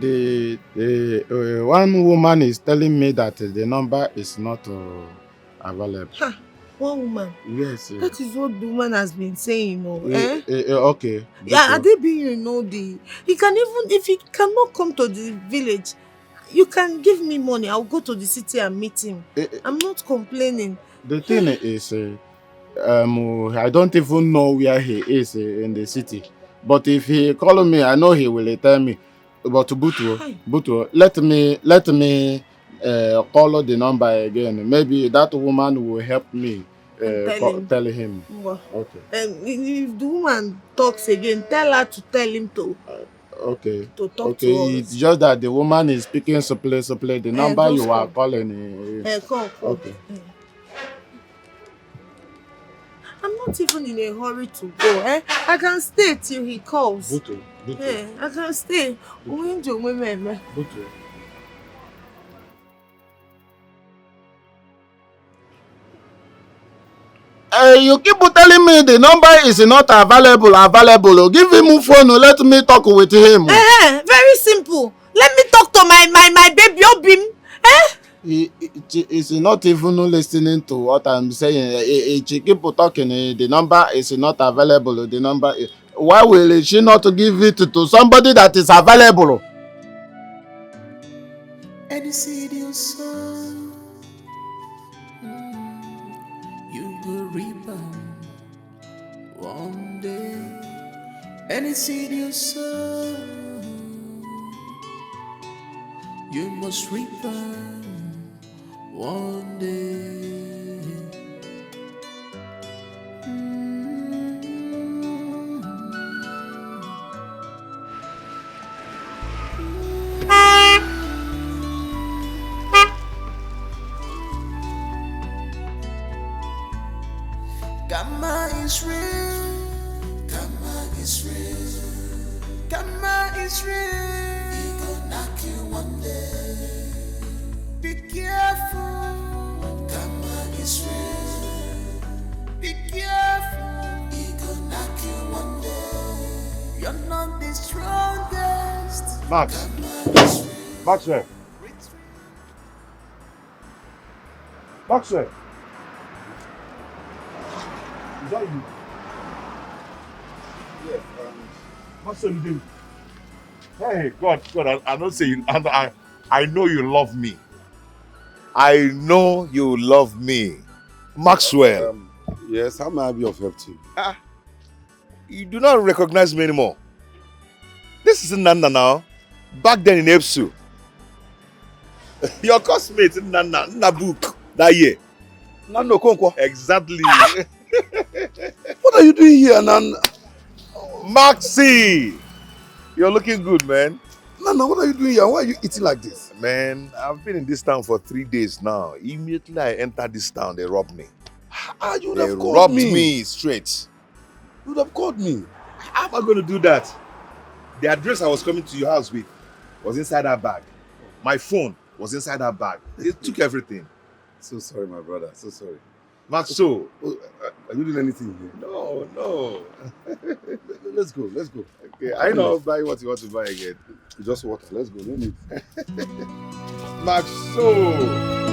The one woman is telling me that the number is not available. One woman? Yes. That is what the woman has been saying, okay. Yeah, Adebi, he can even, if he cannot come to the village, You can give me money. I'll go to the city and meet him. I'm not complaining. The thing is, I don't even know where he is in the city. But if he call me, I know he will tell me. But Butu, let me call the number again. Maybe that woman will help me tell him. Well, okay. If the woman talks again, tell her to tell him to. Okay. To talk okay. to us. It's just that the woman is speaking supple. The number you are calling. Call. Okay. I'm not even in a hurry to go. I can stay till he calls. Butu. I can stay. Butu. You keep telling me the number is not available. Give him a phone. Let me talk with him. Very simple. Let me talk to my baby Obim. He is not even listening to what I'm saying. She keep talking. The number is not available. The number. Why will she not give it to somebody that is available? Any seed you sow, you will reap one day. Any seed you sow, you must reap one day. Gamma is real. Gamma is real. Gamma is real. He gon' knock you one day. Be careful. Gamma is real. Be careful. He gon' knock you one day. You're not the strongest. Max. Maxwell. Maxwell. Is that you? Yes, Maxwell, you did. Hey, God, I don't say you. I know you love me. I know you love me. Maxwell. Yes, how may I be of help to you? You do not recognize me anymore. This is Nana now. Back then in Epsu. Your classmate in Nana book that year. Nano Konkwo. Exactly. What are you doing here, Nan? Maxi! You're looking good, man. Nana, what are you doing here? Why are you eating like this? Man, I've been in this town for 3 days now. Immediately I entered this town, they robbed me. You would They have called robbed me. me straight. You would have called me. How am I going to do that? The address I was coming to your house with was inside that bag. My phone was inside that bag. They took everything. So sorry, my brother. So sorry. Max, so? Are you doing anything here? No. Let's go. Okay, I know I'll buy what you want to buy again. Just water. Let's go. Let me. Max, so?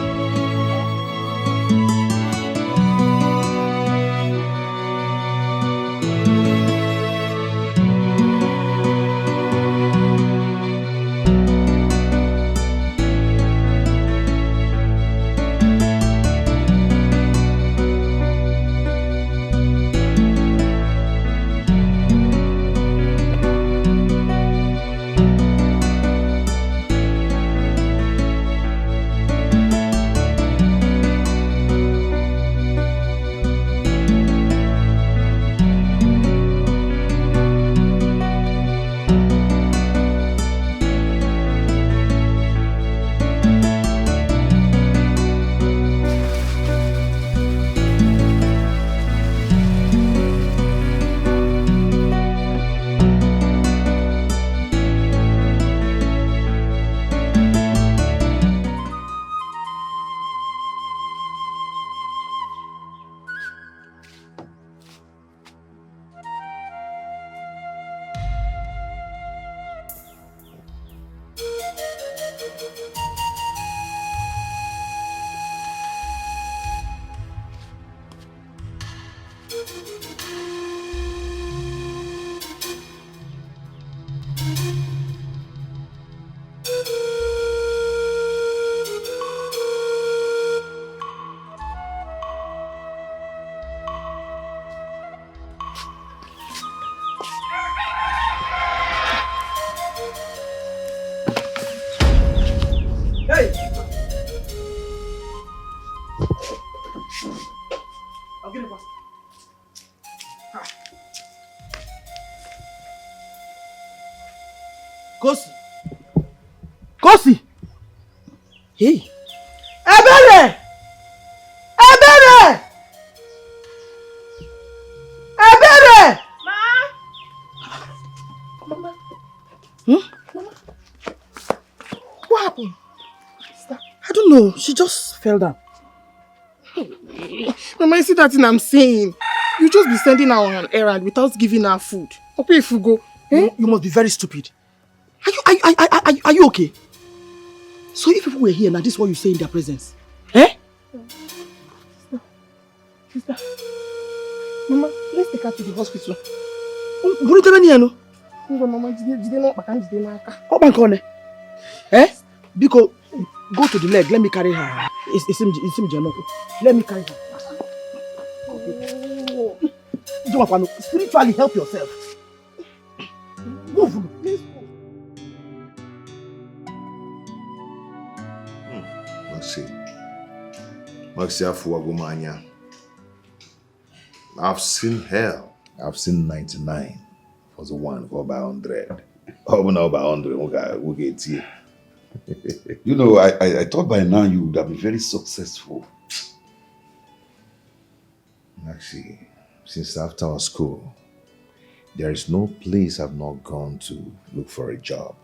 Kosi! Kosi! Hey! Ebere! Ebere! Ebere! Mama. Mama. What happened? I don't know. She just fell down. Mama, you see that thing I'm saying? You just be sending her on an errand without giving her food. Okay, if you go. You must be very stupid. Are you okay? So if people were here now, this is what you say in their presence. Eh? Sister. Mama, let's take her to the hospital. What are you doing? Mama, jide no baka jide na aka. What bank on? Eh? Biko, go to the leg. Let me carry her. It's him. Let me carry her. Spiritually help yourself. Move, please. Maxi Afuagumanya. I've seen hell. I've seen 99. Was the one for about 100. Oh, no, about 100. Okay, we'll get here. You know, I thought by now you would have been very successful. Actually, since after school, there is no place I've not gone to look for a job.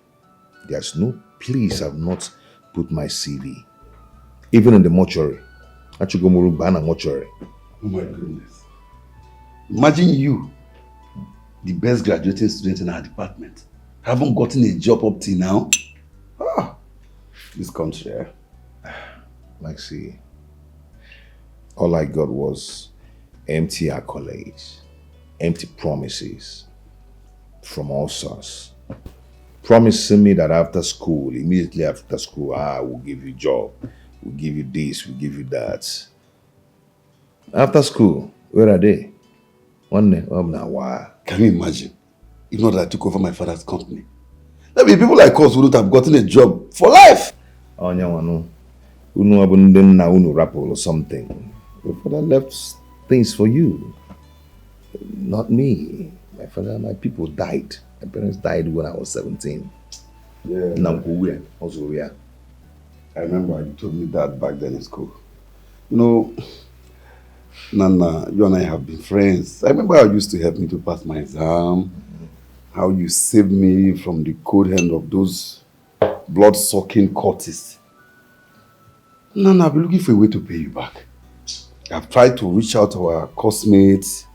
There's no place I've not put my CV. Even in the mortuary. Achugomurubana mortuary. Oh my goodness. Imagine you, the best graduating student in our department, haven't gotten a job up till now. Ah, this country. Maxi, all I got was empty accolades, empty promises from all sorts. Promising me that after school, immediately after school, we'll give you a job, we'll give you this, we'll give you that. After school, where are they? One day, why? Can you imagine? If not that I took over my father's company. There will be people like us who would have gotten a job for life. Unu rapple or something. Your father left things for you. Not me. My father, my people died. My parents died when I was 17. Yeah. Also, yeah. I remember you told me that back then in school. You know, Nana, you and I have been friends. I remember how you used to help me to pass my exam. How you saved me from the cold hand of those blood-sucking cultists. Nana, I've been looking for a way to pay you back. I've tried to reach out to our classmates,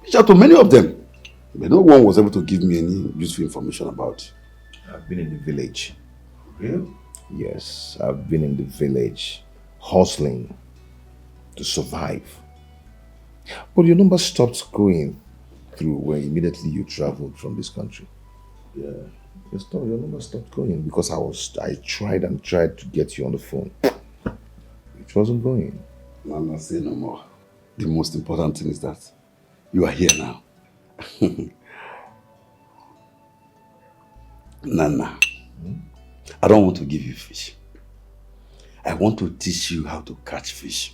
reach out to many of them. But no one was able to give me any useful information about you. I've been in the village. Really? Yes, I've been in the village, hustling to survive. But your number stopped going through when immediately you traveled from this country. Yeah. Your number stopped going because I tried and tried to get you on the phone. It wasn't going. Nana, say no more. The most important thing is that you are here now. Nana, I don't want to give you fish. I want to teach you how to catch fish.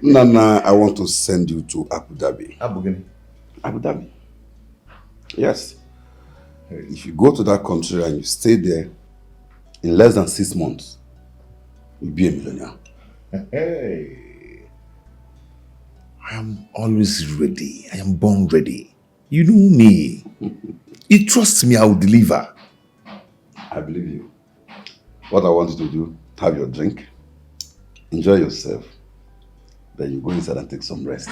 Nana, I want to send you to Abu Dhabi. Abu Dhabi. Yes. If you go to that country and you stay there, in less than 6 months, you'll be a millionaire. Hey. I am always ready. I am born ready. You know me. You trust me, I will deliver. I believe you. What I want you to do, have your drink, enjoy yourself, then you go inside and take some rest.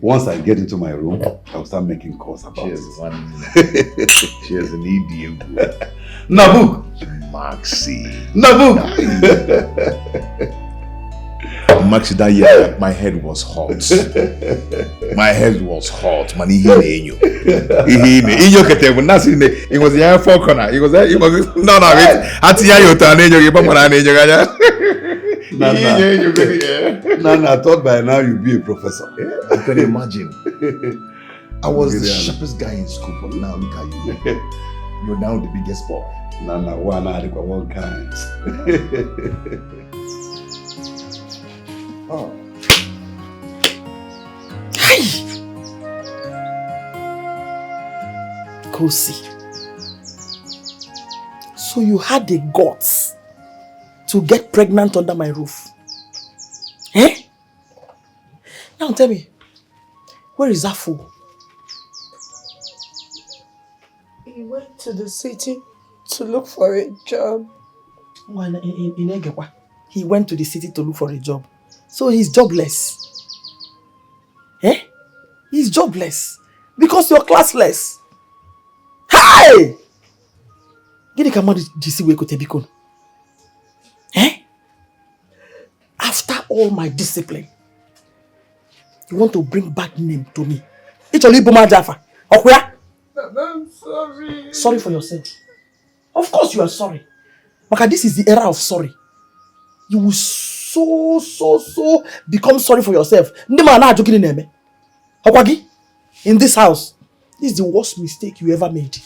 Once I get into my room, I'll start making calls about it. Cheers, an idiot. Nabuk! Maxi. Nabuk! Maxi, that year, my head was hot. My head was hot. Man, he was here 4 corner. He was no, Nana, I thought by now you'd be a professor. I can imagine. I was the sharpest guy in school, but now look at you. You're now the biggest boy. Nana, one kind. Hey! Kosi. So you had the guts to get pregnant under my roof? Eh? Now tell me, where is that fool? He went to the city to look for a job. He went to the city to look for a job. So he's jobless. Eh? He's jobless. Because you're classless. Hey! Eh? After all my discipline, you want to bring bad name to me. I'm sorry. Sorry for yourself. Of course you are sorry. Because this is the era of sorry. You will so become sorry for yourself. In this house, this is the worst mistake you ever made.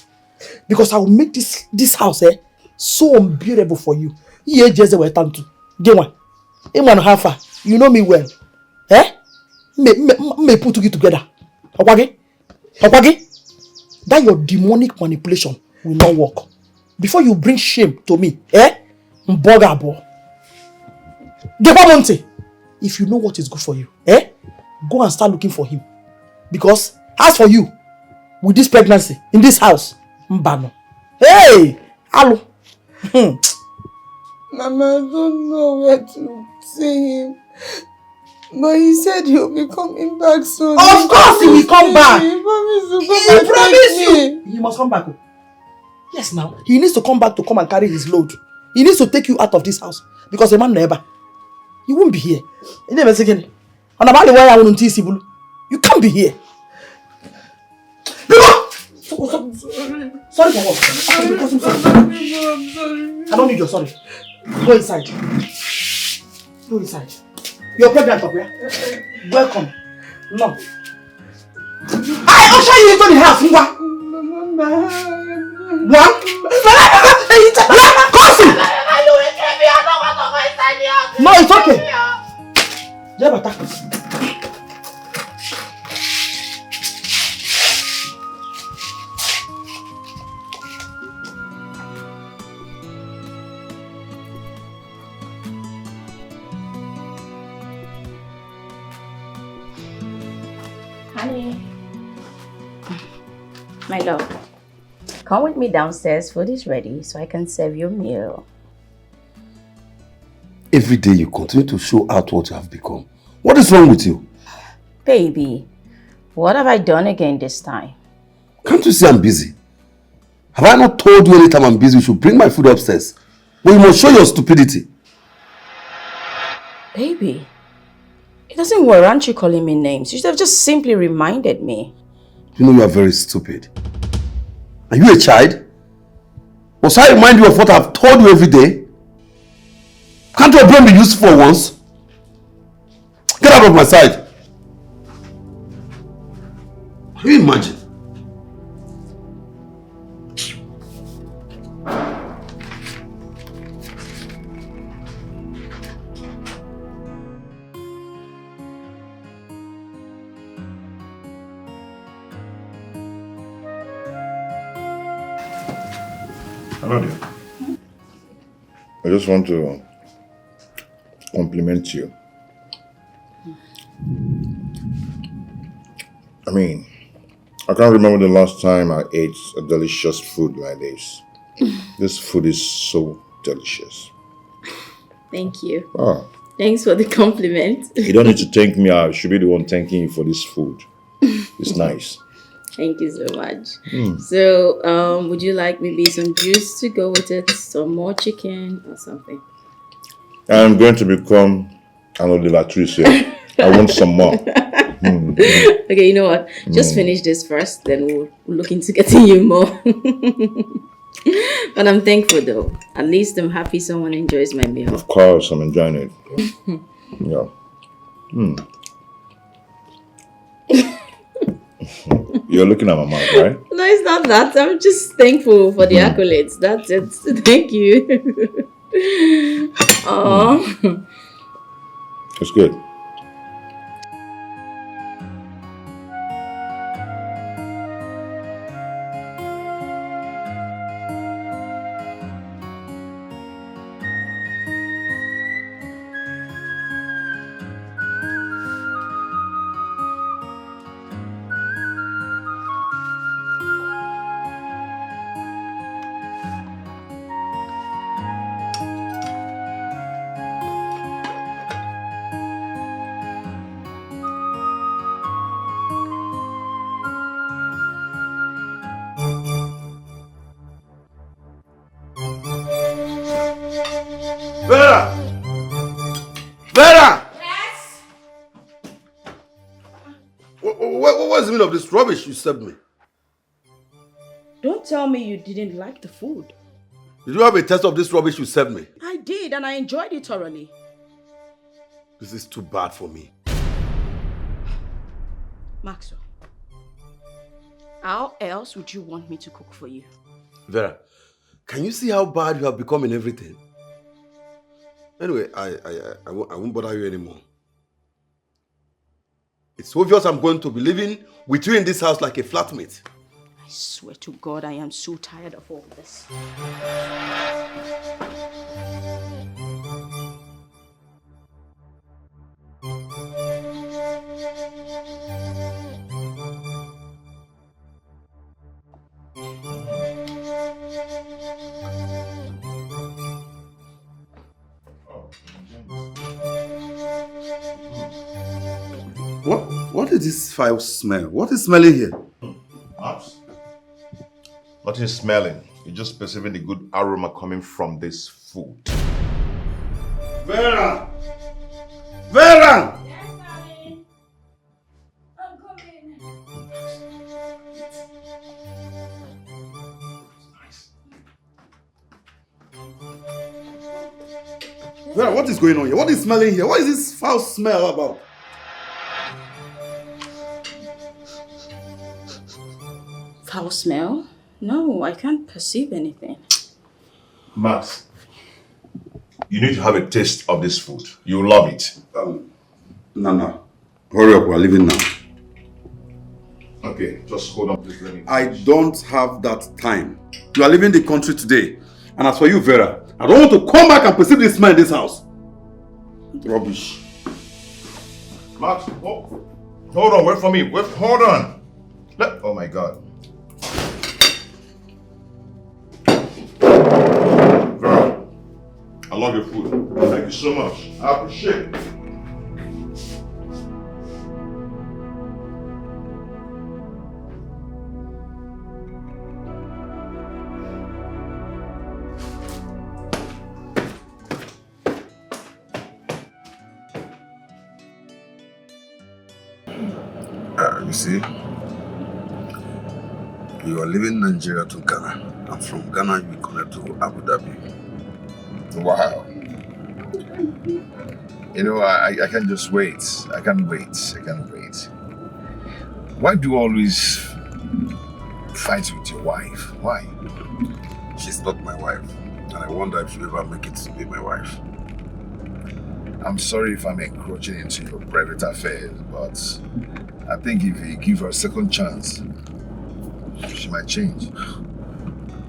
Because I will make this house so unbearable for you. You know me well. Eh? Me put you together. That your demonic manipulation will not work. Before you bring shame to me, if you know what is good for you, go and start looking for him. Because as for you, with this pregnancy in this house, mbano. Hey, hello. Mama, I don't know where to see him. But he said he'll be coming back soon. Of course he will come back. He promised to He come and promised take you. me. He must come back. Yes, now. He needs to come back to come and carry his load. He needs to take you out of this house. Because a man never. You won't be here. You never say again. You can't be here. Sorry for what? I'm sorry. I don't need your sorry. Go inside. Go inside. You're pregnant, Papa. Welcome. No. I usher you into the house. One. No, it's okay. Honey. My love, come with me downstairs. Food is ready so I can serve your meal. Every day you continue to show out what you have become. What is wrong with you? Baby, what have I done again this time? Can't you see I'm busy? Have I not told you anytime I'm busy you should bring my food upstairs? But you must show your stupidity. Baby, it doesn't warrant you calling me names. You should have just simply reminded me. You know you are very stupid. Are you a child? Must I remind you of what I've told you every day? Can't your brain be useful for once? Get out of my sight. Can you imagine? Hello dear. I just want to compliment you. I mean, I can't remember the last time I ate a delicious food like this. This food is so delicious. Thank you. Ah, Thanks for the compliment. you don't need to thank me. I should be the one thanking you for this food. It's nice. Thank you so much. So, would you like maybe some juice to go with it? Some more chicken or something? I'm going to become an Odilatrice here. I want some more. Okay, you know what? Just finish this first, then we'll look into getting you more. But I'm thankful though. At least I'm happy someone enjoys my meal. Of course, I'm enjoying it. Yeah. You're looking at my mouth, right? No, it's not that. I'm just thankful for the accolades. That's it. Thank you. Oh. It's good. Vera! Yes? What's the meaning of this rubbish you served me? Don't tell me you didn't like the food. Did you have a taste of this rubbish you served me? I did, and I enjoyed it thoroughly. This is too bad for me. Maxwell, how else would you want me to cook for you? Vera, can you see how bad you have become in everything? Anyway, I won't bother you anymore. It's obvious I'm going to be living with you in this house like a flatmate. I swear to God, I am so tired of all this. What is this foul smell? What is smelling here? Perhaps. Nothing is smelling. You're just perceiving the good aroma coming from this food. Vera! Vera! Yes, darling. I'm coming. Vera, what is going on here? What is smelling here? What is this foul smell about? Foul smell? No, I can't perceive anything. Max, you need to have a taste of this food. You'll love it. No. Hurry up, we're leaving now. Okay, just hold on, please. Let me. I don't have that time. You are leaving the country today. And as for you, Vera, I don't want to come back and perceive this smell in this house. Rubbish. Max, hold on, wait for me. Hold on. Oh my God. Vera, I love your food. Thank you so much. I appreciate it. You see, you are leaving Nigeria to Ghana, and from Ghana you will connect to Abu Dhabi. Wow. You know, I can't just wait. I can't wait. Why do you always fight with your wife? Why? She's not my wife, and I wonder if she'll ever make it to be my wife. I'm sorry if I'm encroaching into your private affairs, but I think if you give her a second chance, she might change.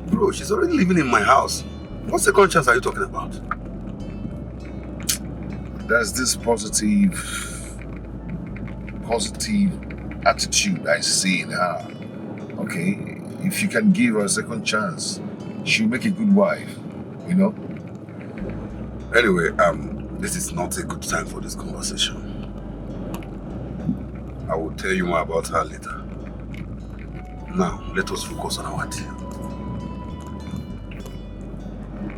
Bro, she's already living in my house. What second chance are you talking about? There's this positive attitude I see in her. Okay, if you can give her a second chance, she'll make a good wife, you know? Anyway, this is not a good time for this conversation. I will tell you more about her later. Now, let us focus on our deal.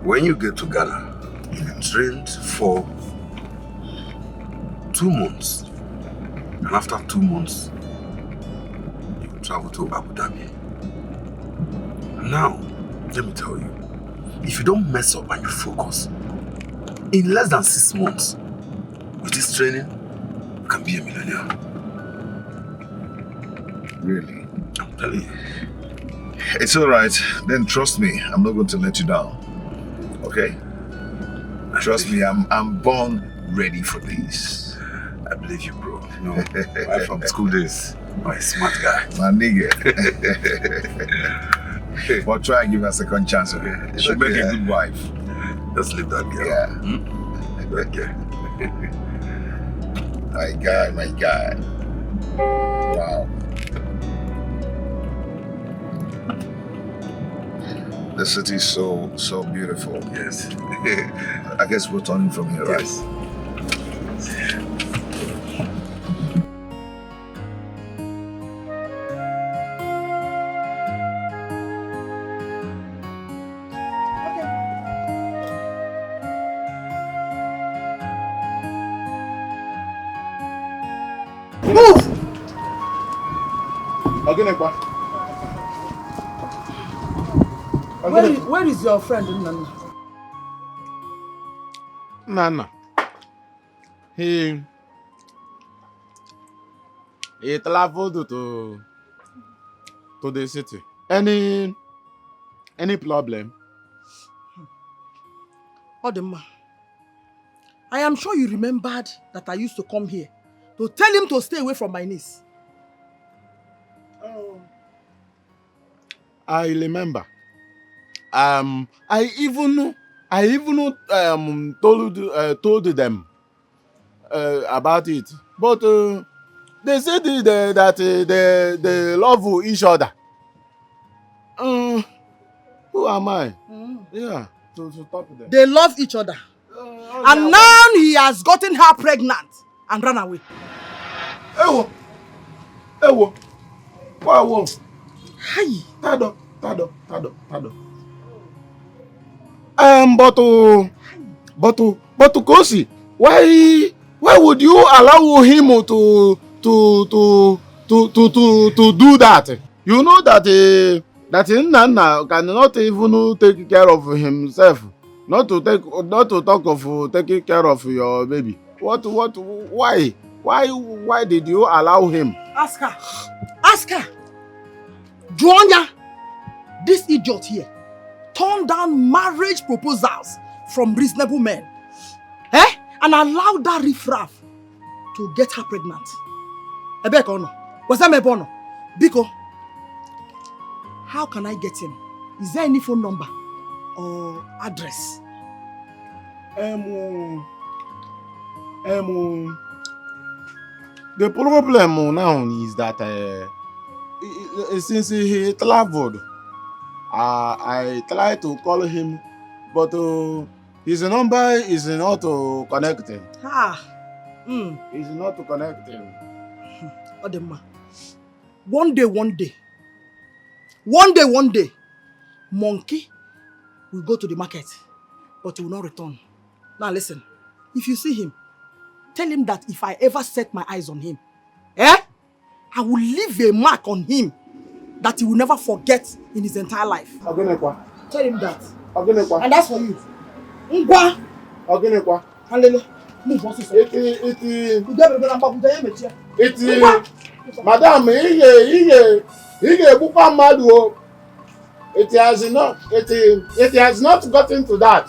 When you get to Ghana, you'll be trained for 2 months. And after 2 months, you will travel to Abu Dhabi. Now, let me tell you, if you don't mess up and you focus, in less than 6 months, with this training, you can be a millionaire. Really? I'm telling you. It's alright. Then trust me, I'm not going to let you down. Okay? Trust me, I'm born ready for this. I believe you, bro. You know, right from school days, you're a smart guy. My nigga. But try and give her a second chance, okay? She'll make a good wife. Just leave that girl. Yeah. That girl. My guy. Wow. The city is so beautiful. Yes. I guess we're turning from here, right? Yes. Move! Where is your friend, Nana? Nana. He traveled to the city. Any problem? Odema, I am sure you remembered that I used to come here to tell him to stay away from my niece. Oh. I remember. I even told them about it, but they said that they love each other. Who am I? Yeah, to stop them. They love each other. And now he has gotten her pregnant and run away. Ewo. Wow. Hi. Tado. But Kosi, why would you allow him to do that? You know that Nana cannot even take care of himself. Not to talk of taking care of your baby. Why did you allow him? Ask her. Joanya, this idiot here turned down marriage proposals from reasonable men. And allowed that riffraff to get her pregnant. Ebekono. Was that Mebono? Biko, how can I get him? Is there any phone number or address? The problem now is that since he traveled, I tried to call him, but his number is not connected. It's not connected. Odema. One day, monkey will go to the market, but he will not return. Now listen, if you see him, tell him that if I ever set my eyes on him, I will leave a mark on him that he will never forget in his entire life. Tell him that. And that's for you. Ngwa. Handle. Move on. Madam, it has not gotten to that.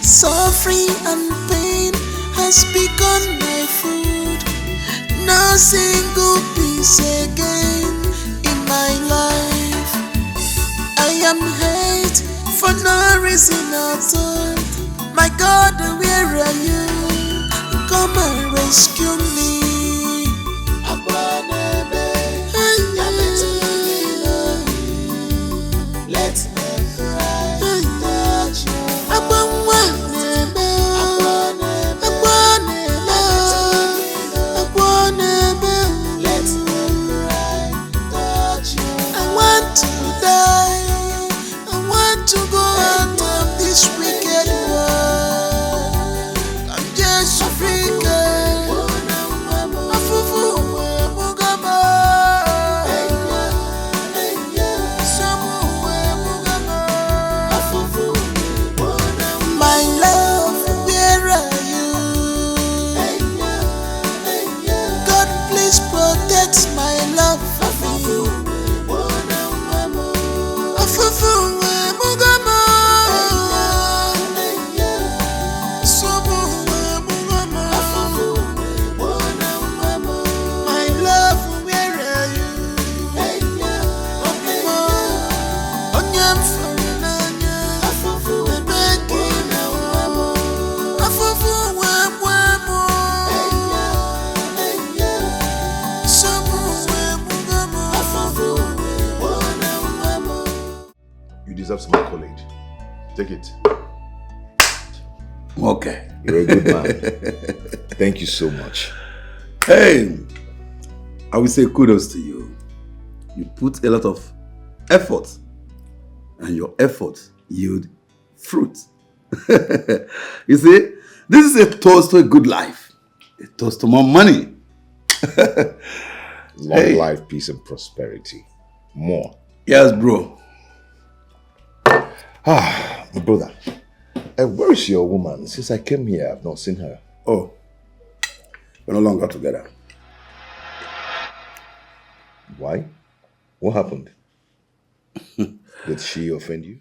Suffering and pain has become my food. No single peace again in my life. I am hate for no reason at all. My God, where are you? Come and rescue me. Let me cry, touch you. You deserve some accolade. Take it. Okay. You're a good man. Thank you so much. Hey, I will say kudos to you. You put a lot of effort, and your effort yield fruit. You see, this is a toast to a good life, a toast to more money. Long life, peace, and prosperity. More. Yes, bro. My brother. Where is your woman? Since I came here, I've not seen her. Oh, we're no longer together. Why? What happened? Did she offend you?